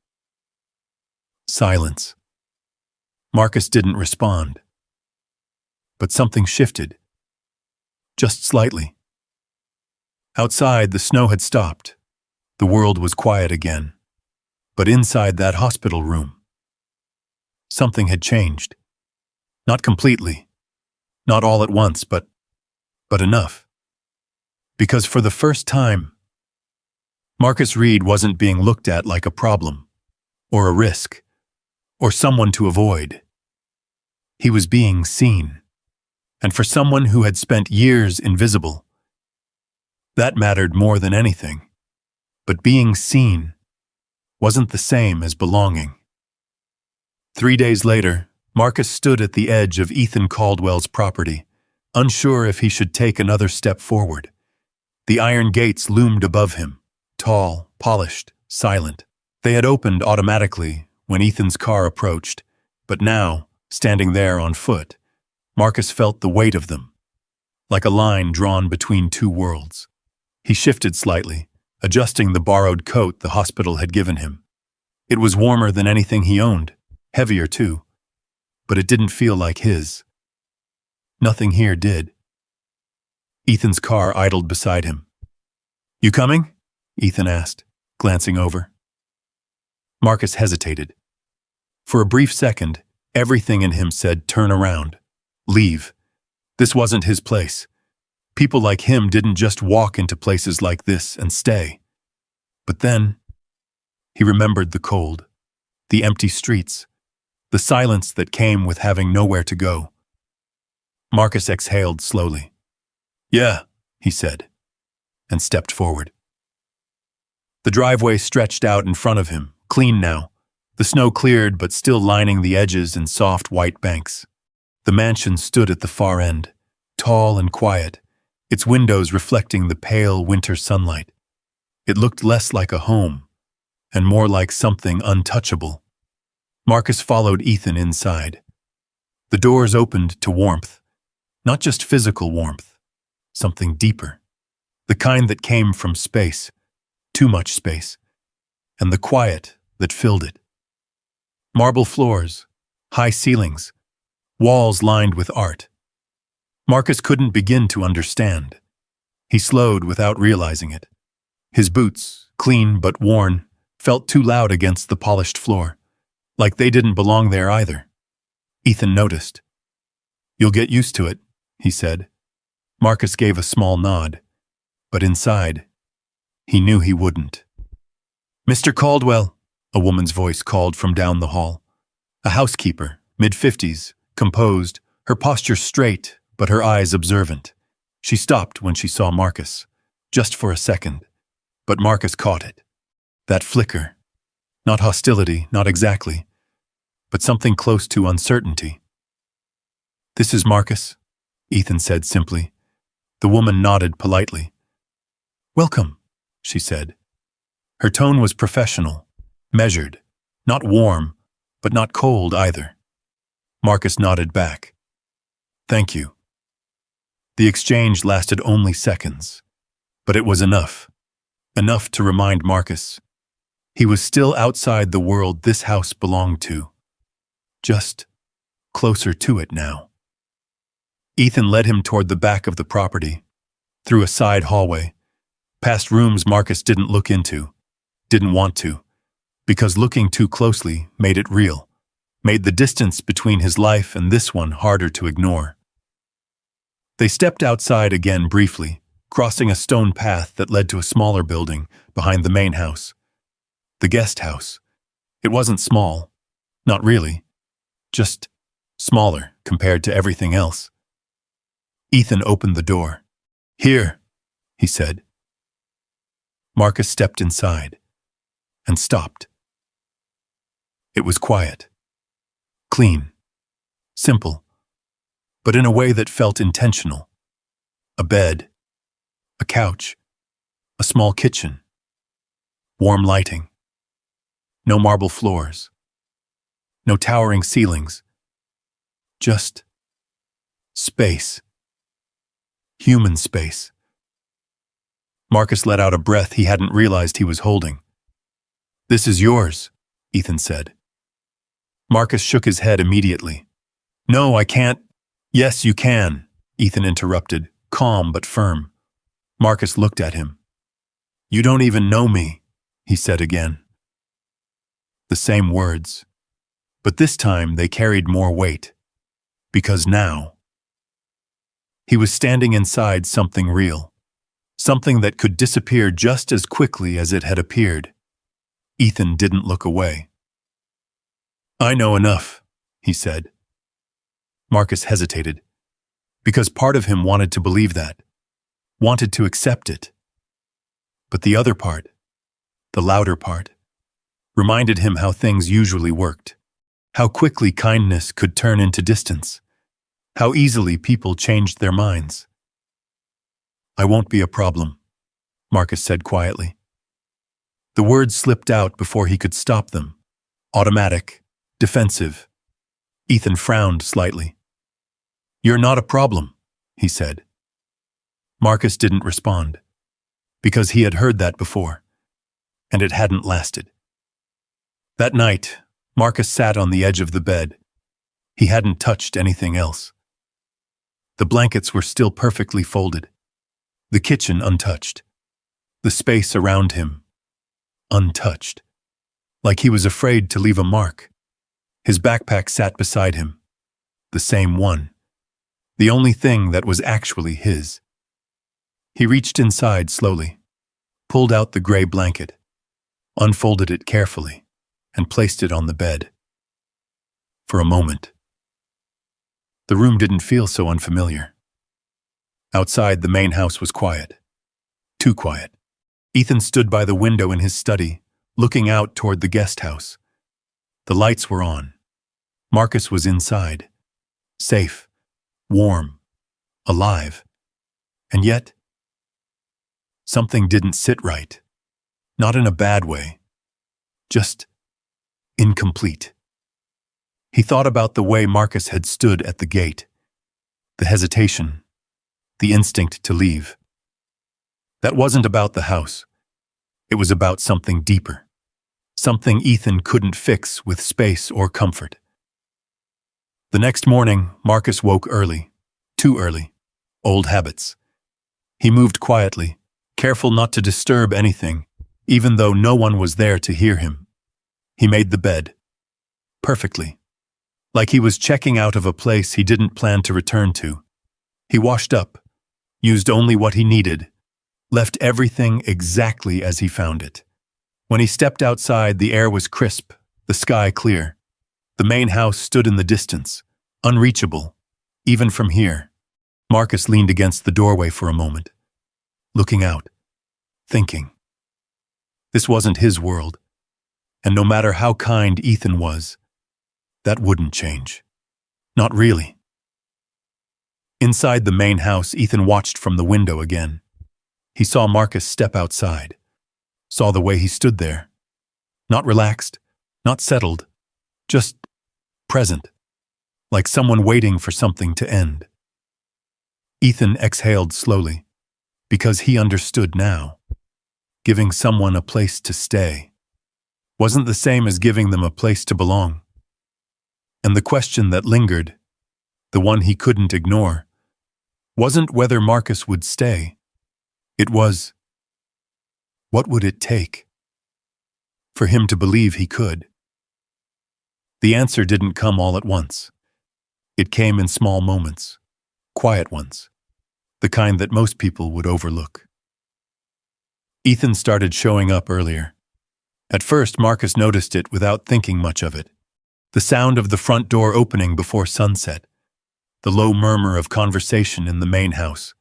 Silence. Marcus didn't respond. But something shifted. Just slightly. Outside, the snow had stopped. The world was quiet again. But inside that hospital room, something had changed. Not completely. Not all at once, but enough. Because for the first time, Marcus Reed wasn't being looked at like a problem, or a risk, or someone to avoid. He was being seen. And for someone who had spent years invisible, that mattered more than anything. But being seen wasn't the same as belonging. 3 days later, Marcus stood at the edge of Ethan Caldwell's property, unsure if he should take another step forward. The iron gates loomed above him, tall, polished, silent. They had opened automatically when Ethan's car approached, but now, standing there on foot, Marcus felt the weight of them, like a line drawn between two worlds. He shifted slightly, adjusting the borrowed coat the hospital had given him. It was warmer than anything he owned, heavier too, but it didn't feel like his. Nothing here did. Ethan's car idled beside him. You coming? Ethan asked, glancing over. Marcus hesitated. For a brief second, everything in him said turn around. Leave. This wasn't his place. People like him didn't just walk into places like this and stay. But then, he remembered the cold, the empty streets, the silence that came with having nowhere to go. Marcus exhaled slowly. Yeah, he said, and stepped forward. The driveway stretched out in front of him, clean now, the snow cleared but still lining the edges in soft white banks. The mansion stood at the far end, tall and quiet, its windows reflecting the pale winter sunlight. It looked less like a home, and more like something untouchable. Marcus followed Ethan inside. The doors opened to warmth, not just physical warmth, something deeper, the kind that came from space, too much space, and the quiet that filled it. Marble floors, high ceilings, walls lined with art. Marcus couldn't begin to understand. He slowed without realizing it. His boots, clean but worn, felt too loud against the polished floor, like they didn't belong there either. Ethan noticed. You'll get used to it, he said. Marcus gave a small nod, but inside, he knew he wouldn't. Mr. Caldwell, a woman's voice called from down the hall. A housekeeper, mid-50s, composed, her posture straight, but her eyes observant. She stopped when she saw Marcus, just for a second, but Marcus caught it. That flicker. Not hostility, not exactly, but something close to uncertainty. This is Marcus, Ethan said simply. The woman nodded politely. Welcome, she said. Her tone was professional, measured, not warm, but not cold either. Marcus nodded back. Thank you. The exchange lasted only seconds, but it was enough. Enough to remind Marcus he was still outside the world this house belonged to, just closer to it now. Ethan led him toward the back of the property, through a side hallway, past rooms Marcus didn't look into, didn't want to, because looking too closely made it real, made the distance between his life and this one harder to ignore. They stepped outside again briefly, crossing a stone path that led to a smaller building behind the main house. The guest house. It wasn't small. Not really. Just smaller compared to everything else. Ethan opened the door. "Here," he said. Marcus stepped inside and stopped. It was quiet, clean, simple, but in a way that felt intentional. A bed, a couch, a small kitchen, warm lighting, no marble floors, no towering ceilings, just space, human space. Marcus let out a breath he hadn't realized he was holding. "This is yours," Ethan said. Marcus shook his head immediately. "No, I can't." "Yes, you can," Ethan interrupted, calm but firm. Marcus looked at him. "You don't even know me," he said again. The same words, but this time they carried more weight. Because now, he was standing inside something real, something that could disappear just as quickly as it had appeared. Ethan didn't look away. "I know enough," he said. Marcus hesitated, because part of him wanted to believe that, wanted to accept it. But the other part, the louder part, reminded him how things usually worked, how quickly kindness could turn into distance, how easily people changed their minds. "I won't be a problem," Marcus said quietly. The words slipped out before he could stop them. Automatic, defensive. Ethan frowned slightly. "You're not a problem," he said. Marcus didn't respond, because he had heard that before, and it hadn't lasted. That night, Marcus sat on the edge of the bed. He hadn't touched anything else. The blankets were still perfectly folded, the kitchen untouched, the space around him untouched, like he was afraid to leave a mark. His backpack sat beside him, the same one, the only thing that was actually his. He reached inside slowly, pulled out the gray blanket, unfolded it carefully, and placed it on the bed. For a moment, the room didn't feel so unfamiliar. Outside, the main house was quiet. Too quiet. Ethan stood by the window in his study, looking out toward the guest house. The lights were on. Marcus was inside, safe, warm, alive. And yet, something didn't sit right. Not in a bad way. Just incomplete. He thought about the way Marcus had stood at the gate. The hesitation. The instinct to leave. That wasn't about the house. It was about something deeper. Something Ethan couldn't fix with space or comfort. The next morning, Marcus woke early. Too early. Old habits. He moved quietly, careful not to disturb anything, even though no one was there to hear him. He made the bed. Perfectly. Like he was checking out of a place he didn't plan to return to. He washed up, used only what he needed, left everything exactly as he found it. When he stepped outside, the air was crisp, the sky clear. The main house stood in the distance, unreachable, even from here. Marcus leaned against the doorway for a moment, looking out, thinking. This wasn't his world, and no matter how kind Ethan was, that wouldn't change. Not really. Inside the main house, Ethan watched from the window again. He saw Marcus step outside, saw the way he stood there. Not relaxed, not settled, just present, like someone waiting for something to end. Ethan exhaled slowly, because he understood now. Giving someone a place to stay wasn't the same as giving them a place to belong. And the question that lingered, the one he couldn't ignore, wasn't whether Marcus would stay. It was, what would it take for him to believe he could? The answer didn't come all at once. It came in small moments, quiet ones. the kind that most people would overlook. Ethan started showing up earlier. At first, Marcus noticed it without thinking much of it. The sound of the front door opening before sunset, the low murmur of conversation in the main house,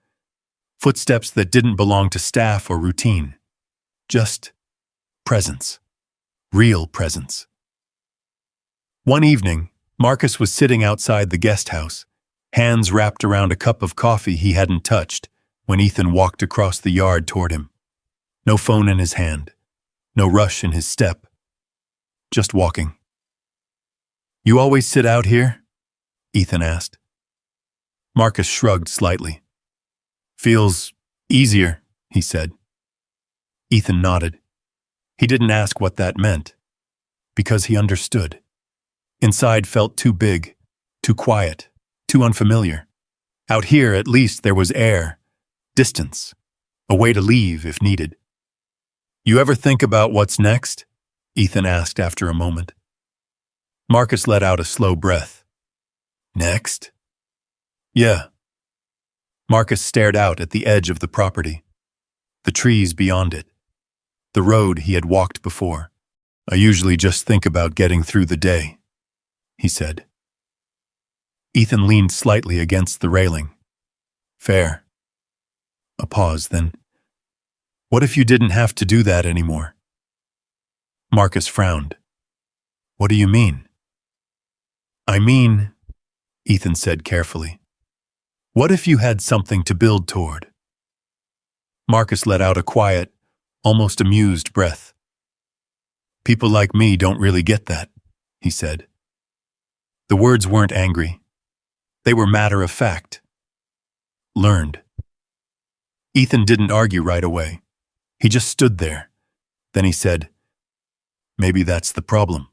footsteps that didn't belong to staff or routine, just presence, real presence. One evening, Marcus was sitting outside the guest house, hands wrapped around a cup of coffee he hadn't touched, when Ethan walked across the yard toward him. No phone in his hand, no rush in his step, just walking. "You always sit out here?" Ethan asked. Marcus shrugged slightly. "Feels easier," he said. Ethan nodded. He didn't ask what that meant, because he understood. Inside felt too big, too quiet, too unfamiliar. Out here, at least, there was air, distance, a way to leave if needed. "You ever think about what's next?" Ethan asked after a moment. Marcus let out a slow breath. "Next?" "Yeah." Marcus stared out at the edge of the property, the trees beyond it, the road he had walked before. "I usually just think about getting through the day," he said. Ethan leaned slightly against the railing. "Fair." A pause, then. "What if you didn't have to do that anymore?" Marcus frowned. "What do you mean?" "I mean," Ethan said carefully, "what if you had something to build toward?" Marcus let out a quiet, almost amused breath. "People like me don't really get that," he said. The words weren't angry. They were matter of fact. Learned. Ethan didn't argue right away. He just stood there. Then he said, "Maybe that's the problem."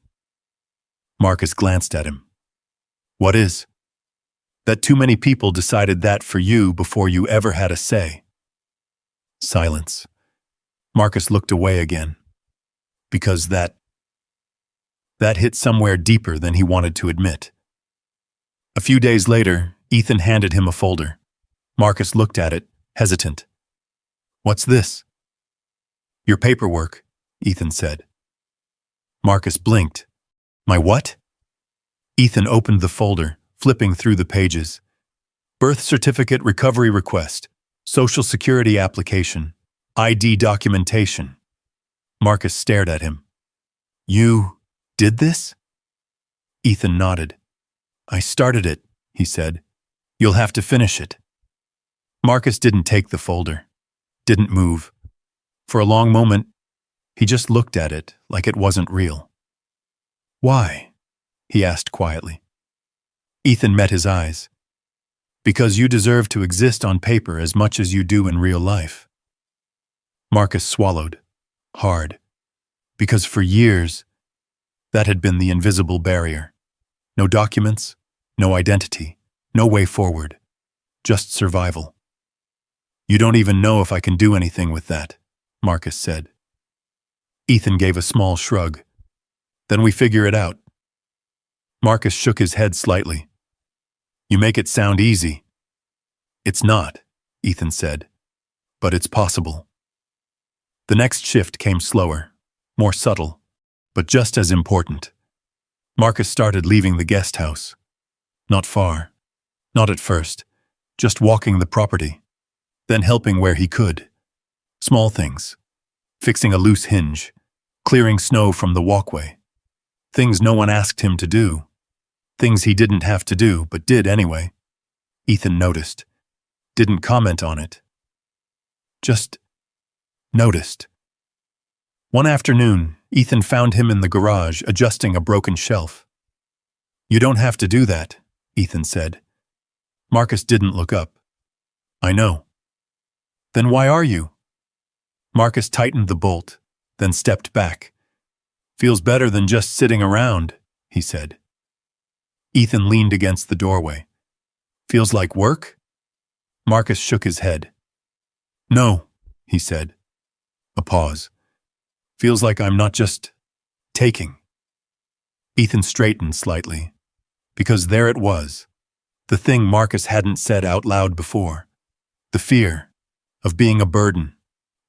Marcus glanced at him. "What is?" "That too many people decided that for you before you ever had a say." Silence. Marcus looked away again. Because that hit somewhere deeper than he wanted to admit. A few days later, Ethan handed him a folder. Marcus looked at it, hesitant. "What's this?" "Your paperwork," Ethan said. Marcus blinked. "My what?" Ethan opened the folder, flipping through the pages. Birth certificate recovery request, Social Security application, ID documentation. Marcus stared at him. "You did this?" Ethan nodded. "I started it," he said. "You'll have to finish it." Marcus didn't take the folder, didn't move. For a long moment, he just looked at it like it wasn't real. "Why?" he asked quietly. Ethan met his eyes. "Because you deserve to exist on paper as much as you do in real life." Marcus swallowed, hard, because for years, that had been the invisible barrier. No documents, no identity, no way forward, just survival. "You don't even know if I can do anything with that," Marcus said. Ethan gave a small shrug. "Then we figure it out." Marcus shook his head slightly. "You make it sound easy." "It's not," Ethan said, "but it's possible." The next shift came slower, more subtle, but just as important. Marcus started leaving the guest house. Not far, not at first, just walking the property, then helping where he could. Small things, fixing a loose hinge, clearing snow from the walkway. Things no one asked him to do. Things he didn't have to do, but did anyway. Ethan noticed. Didn't comment on it. Just noticed. One afternoon, Ethan found him in the garage adjusting a broken shelf. "You don't have to do that," Ethan said. Marcus didn't look up. "I know." "Then why are you?" Marcus tightened the bolt, then stepped back. "Feels better than just sitting around," he said. Ethan leaned against the doorway. "Feels like work?" Marcus shook his head. "No," he said. A pause. "Feels like I'm not just taking." Ethan straightened slightly, because there it was, the thing Marcus hadn't said out loud before. The fear of being a burden,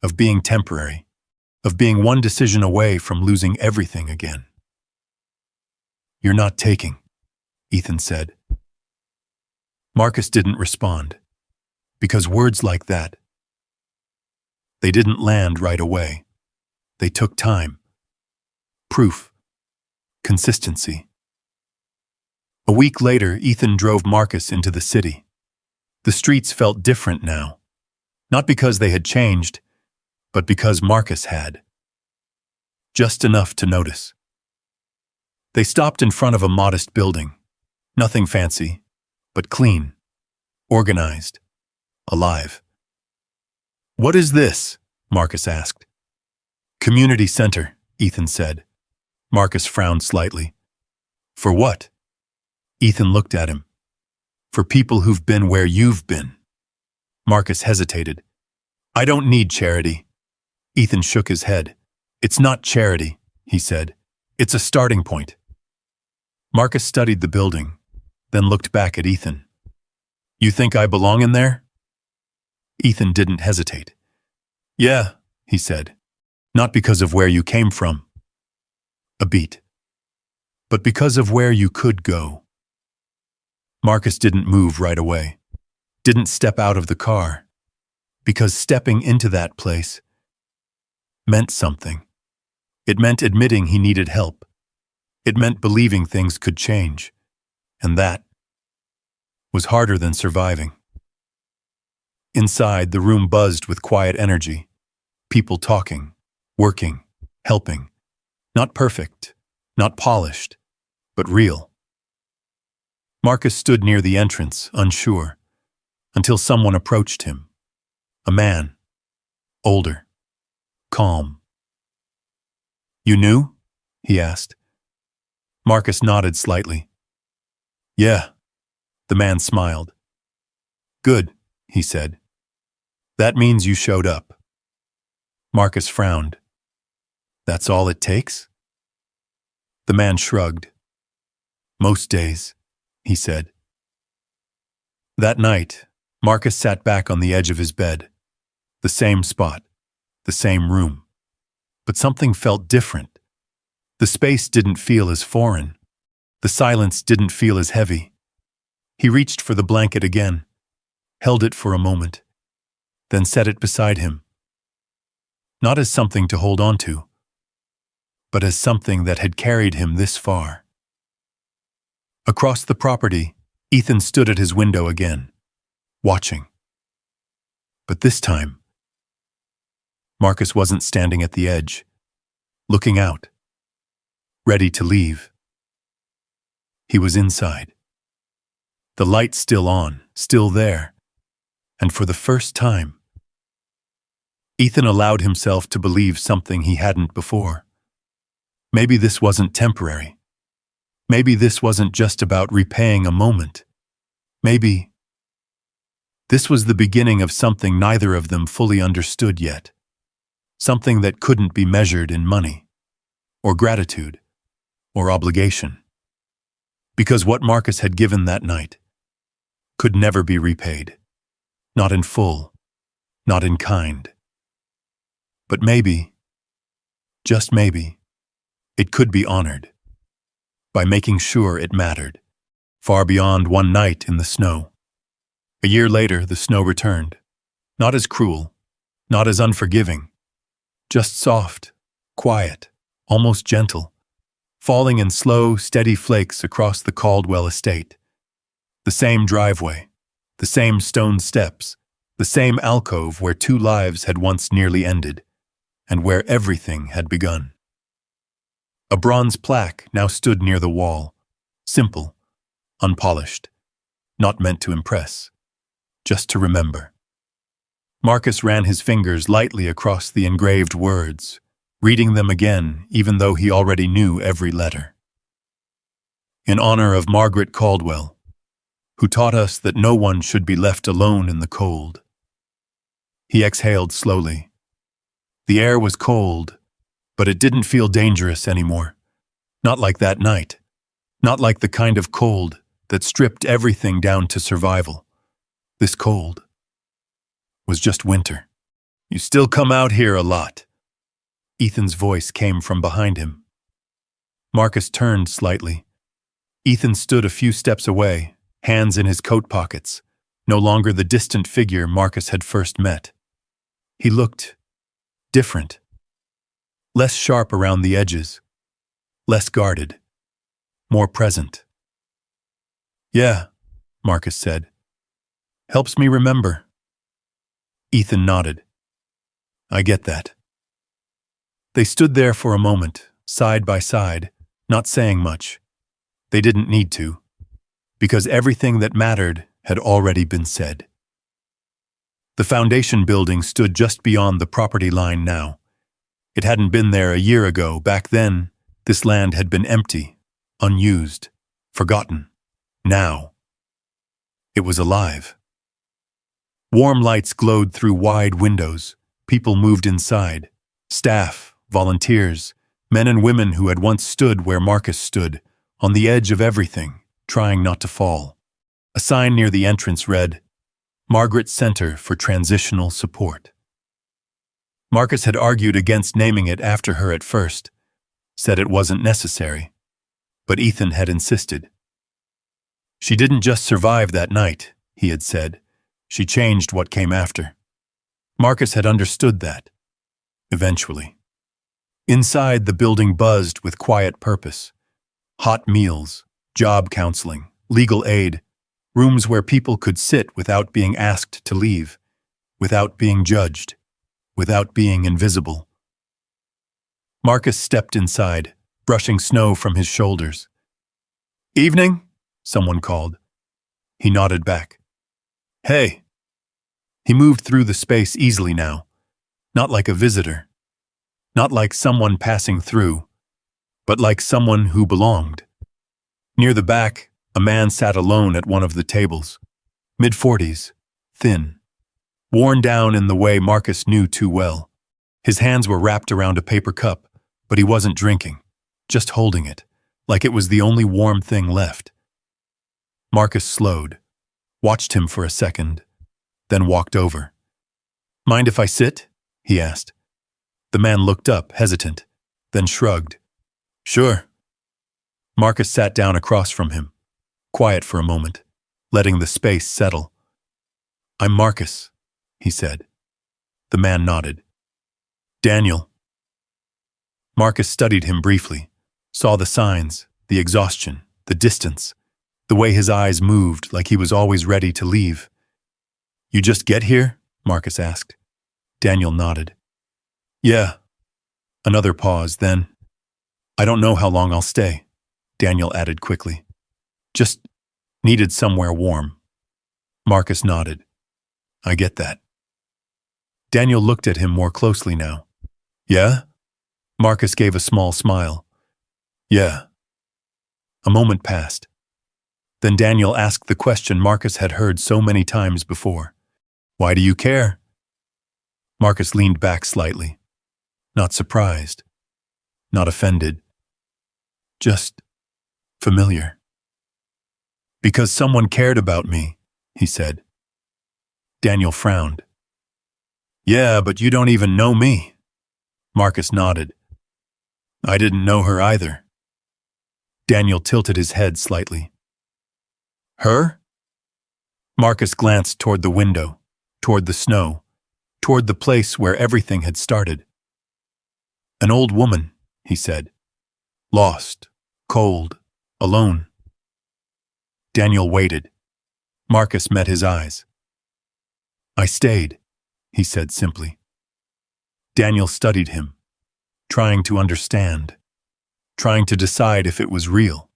of being temporary, of being one decision away from losing everything again. "You're not taking," Ethan said. Marcus didn't respond, because words like that, they didn't land right away. They took time, proof, consistency. A week later, Ethan drove Marcus into the city. The streets felt different now, not because they had changed, but because Marcus had. Just enough to notice. They stopped in front of a modest building. Nothing fancy, but clean, organized, alive. "What is this?" Marcus asked. "Community center," Ethan said. Marcus frowned slightly. "For what?" Ethan looked at him. "For people who've been where you've been." Marcus hesitated. "I don't need charity." Ethan shook his head. "It's not charity," he said. "It's a starting point." Marcus studied the building, then looked back at Ethan. "You think I belong in there?" Ethan didn't hesitate. "Yeah," he said. "Not because of where you came from." A beat. "But because of where you could go." Marcus didn't move right away. Didn't step out of the car. Because stepping into that place meant something. It meant admitting he needed help. It meant believing things could change. And that was harder than surviving. Inside, the room buzzed with quiet energy. People talking, working, helping. Not perfect, not polished, but real. Marcus stood near the entrance, unsure, until someone approached him. A man, older, calm. "You knew?" he asked. Marcus nodded slightly. "Yeah," the man smiled. "Good," he said. "That means you showed up." Marcus frowned. "That's all it takes?" The man shrugged. "Most days," he said. That night, Marcus sat back on the edge of his bed. The same spot, the same room. But something felt different. The space didn't feel as foreign. The silence didn't feel as heavy. He reached for the blanket again, held it for a moment, then set it beside him. Not as something to hold on to, but as something that had carried him this far. Across the property, Ethan stood at his window again, watching. But this time, Marcus wasn't standing at the edge, looking out, ready to leave. He was inside. The light still on, still there, and for the first time, Ethan allowed himself to believe something he hadn't before. Maybe this wasn't temporary. Maybe this wasn't just about repaying a moment. Maybe this was the beginning of something neither of them fully understood yet. Something that couldn't be measured in money, or gratitude, or obligation. Because what Marcus had given that night could never be repaid. Not in full, not in kind. But maybe, just maybe, it could be honored by making sure it mattered, far beyond one night in the snow. A year later, the snow returned, not as cruel, not as unforgiving, just soft, quiet, almost gentle, falling in slow, steady flakes across the Caldwell estate. The same driveway, the same stone steps, the same alcove where two lives had once nearly ended, and where everything had begun. A bronze plaque now stood near the wall, simple, unpolished, not meant to impress, just to remember. Marcus ran his fingers lightly across the engraved words, reading them again even though he already knew every letter. In honor of Margaret Caldwell, who taught us that no one should be left alone in the cold. He exhaled slowly. The air was cold, but it didn't feel dangerous anymore. Not like that night. Not like the kind of cold that stripped everything down to survival. This cold was just winter. You still come out here a lot. Ethan's voice came from behind him. Marcus turned slightly. Ethan stood a few steps away, hands in his coat pockets, no longer the distant figure Marcus had first met. He looked different. Less sharp around the edges. Less guarded. More present. Yeah, Marcus said. Helps me remember. Ethan nodded. I get that. They stood there for a moment, side by side, not saying much. They didn't need to, because everything that mattered had already been said. The foundation building stood just beyond the property line now. It hadn't been there a year ago. Back then, this land had been empty, unused, forgotten. Now, it was alive. Warm lights glowed through wide windows. People moved inside. Staff, volunteers, men and women who had once stood where Marcus stood, on the edge of everything, trying not to fall. A sign near the entrance read, Margaret Center for Transitional Support. Marcus had argued against naming it after her at first, said it wasn't necessary, but Ethan had insisted. She didn't just survive that night, he had said. She changed what came after. Marcus had understood that, eventually. Inside, the building buzzed with quiet purpose. Hot meals, job counseling, legal aid, rooms where people could sit without being asked to leave, without being judged, without being invisible. Marcus stepped inside, brushing snow from his shoulders. Evening, someone called. He nodded back. Hey. He moved through the space easily now, not like a visitor, not like someone passing through, but like someone who belonged. Near the back, a man sat alone at one of the tables, mid-40s, thin, worn down in the way Marcus knew too well. His hands were wrapped around a paper cup, but he wasn't drinking, just holding it, like it was the only warm thing left. Marcus slowed, watched him for a second, then walked over. Mind if I sit? He asked. The man looked up, hesitant, then shrugged. Sure. Marcus sat down across from him, quiet for a moment, letting the space settle. I'm Marcus, he said. The man nodded. Daniel. Marcus studied him briefly, saw the signs, the exhaustion, the distance, the way his eyes moved like he was always ready to leave. You just get here? Marcus asked. Daniel nodded. Yeah. Another pause, then. I don't know how long I'll stay, Daniel added quickly. Just needed somewhere warm. Marcus nodded. I get that. Daniel looked at him more closely now. Yeah? Marcus gave a small smile. Yeah. A moment passed. Then Daniel asked the question Marcus had heard so many times before. Why do you care? Marcus leaned back slightly. Not surprised. Not offended. Just familiar. Because someone cared about me, he said. Daniel frowned. Yeah, but you don't even know me. Marcus nodded. I didn't know her either. Daniel tilted his head slightly. Her? Marcus glanced toward the window, toward the snow, toward the place where everything had started. An old woman, he said. Lost, cold, alone. Daniel waited. Marcus met his eyes. I stayed, he said simply. Daniel studied him, trying to understand, trying to decide if it was real.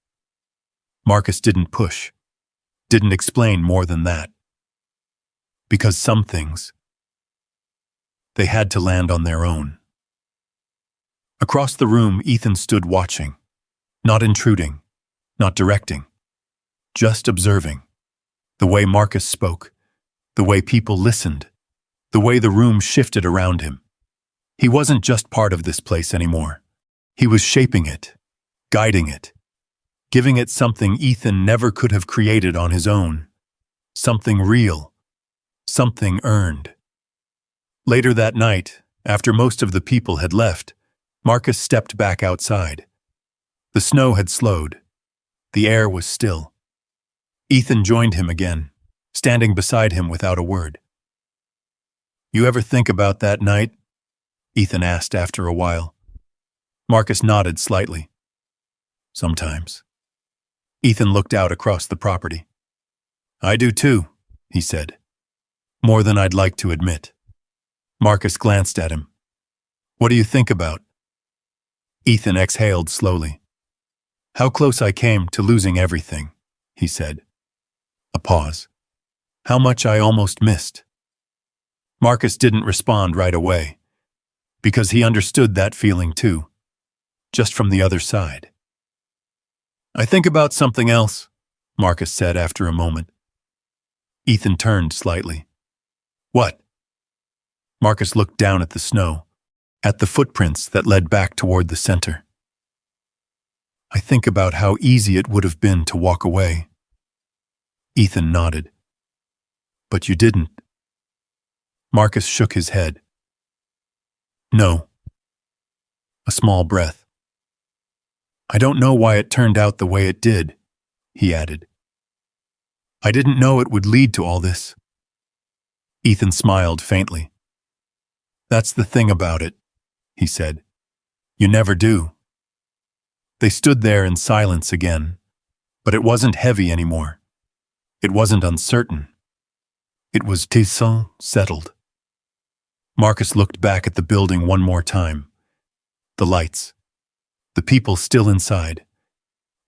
Marcus didn't push, didn't explain more than that. Because some things, they had to land on their own. Across the room, Ethan stood watching, not intruding, not directing, just observing. The way Marcus spoke, the way people listened, the way the room shifted around him. He wasn't just part of this place anymore. He was shaping it, guiding it, giving it something Ethan never could have created on his own. Something real, something earned. Later that night, after most of the people had left, Marcus stepped back outside. The snow had slowed. The air was still. Ethan joined him again, standing beside him without a word. "You ever think about that night?" Ethan asked after a while. Marcus nodded slightly. "Sometimes." Ethan looked out across the property. "I do too," he said. "More than I'd like to admit." Marcus glanced at him. "What do you think about?" Ethan exhaled slowly. "How close I came to losing everything," he said. A pause. "How much I almost missed." Marcus didn't respond right away, because he understood that feeling too, just from the other side. "I think about something else," Marcus said after a moment. Ethan turned slightly. "What?" Marcus looked down at the snow, at the footprints that led back toward the center. "I think about how easy it would have been to walk away." Ethan nodded. "But you didn't." Marcus shook his head. "No." A small breath. "I don't know why it turned out the way it did," he added. "I didn't know it would lead to all this." Ethan smiled faintly. "That's the thing about it," he said. "You never do." They stood there in silence again, but it wasn't heavy anymore. It wasn't uncertain. It was settled. Marcus looked back at the building one more time. The lights. The people still inside.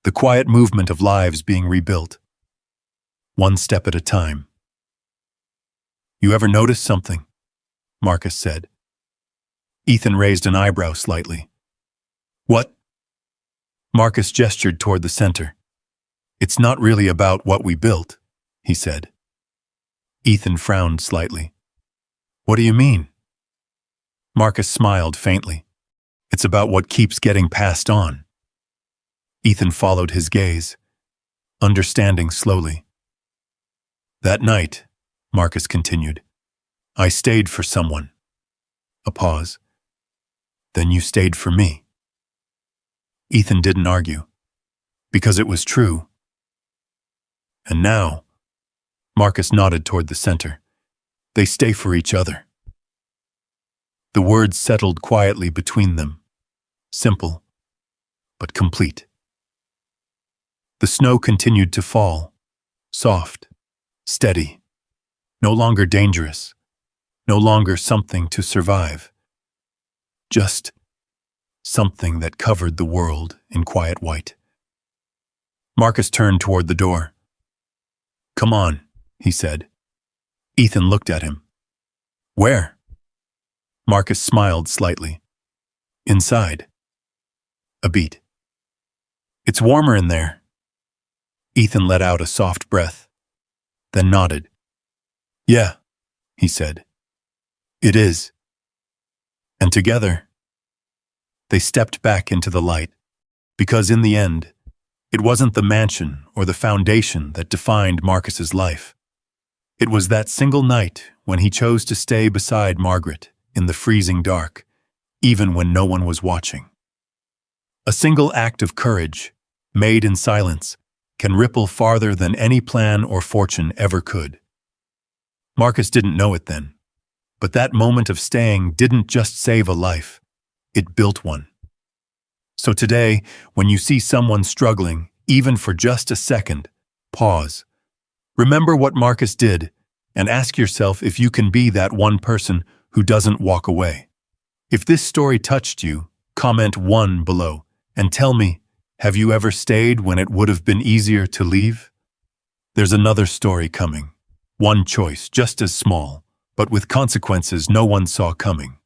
The quiet movement of lives being rebuilt. One step at a time. "You ever notice something?" Marcus said. Ethan raised an eyebrow slightly. "What?" Marcus gestured toward the center. "It's not really about what we built," he said. Ethan frowned slightly. "What do you mean?" Marcus smiled faintly. "It's about what keeps getting passed on." Ethan followed his gaze, understanding slowly. "That night," Marcus continued, "I stayed for someone." A pause. "Then you stayed for me." Ethan didn't argue, because it was true. "And now," Marcus nodded toward the center, "they stay for each other." The words settled quietly between them, simple, but complete. The snow continued to fall, soft, steady, no longer dangerous, no longer something to survive, just something that covered the world in quiet white. Marcus turned toward the door. "Come on," he said. Ethan looked at him. "Where?" Marcus smiled slightly. "Inside." A beat. "It's warmer in there." Ethan let out a soft breath, then nodded. "Yeah," he said. "It is." And together, they stepped back into the light, because in the end, it wasn't the mansion or the foundation that defined Marcus's life. It was that single night when he chose to stay beside Margaret in the freezing dark, even when no one was watching. A single act of courage, made in silence, can ripple farther than any plan or fortune ever could. Marcus didn't know it then, but that moment of staying didn't just save a life, it built one. So today, when you see someone struggling, even for just a second, pause. Remember what Marcus did, and ask yourself if you can be that one person who doesn't walk away. If this story touched you, comment 1 below, and tell me, have you ever stayed when it would have been easier to leave? There's another story coming. One choice, just as small, but with consequences no one saw coming.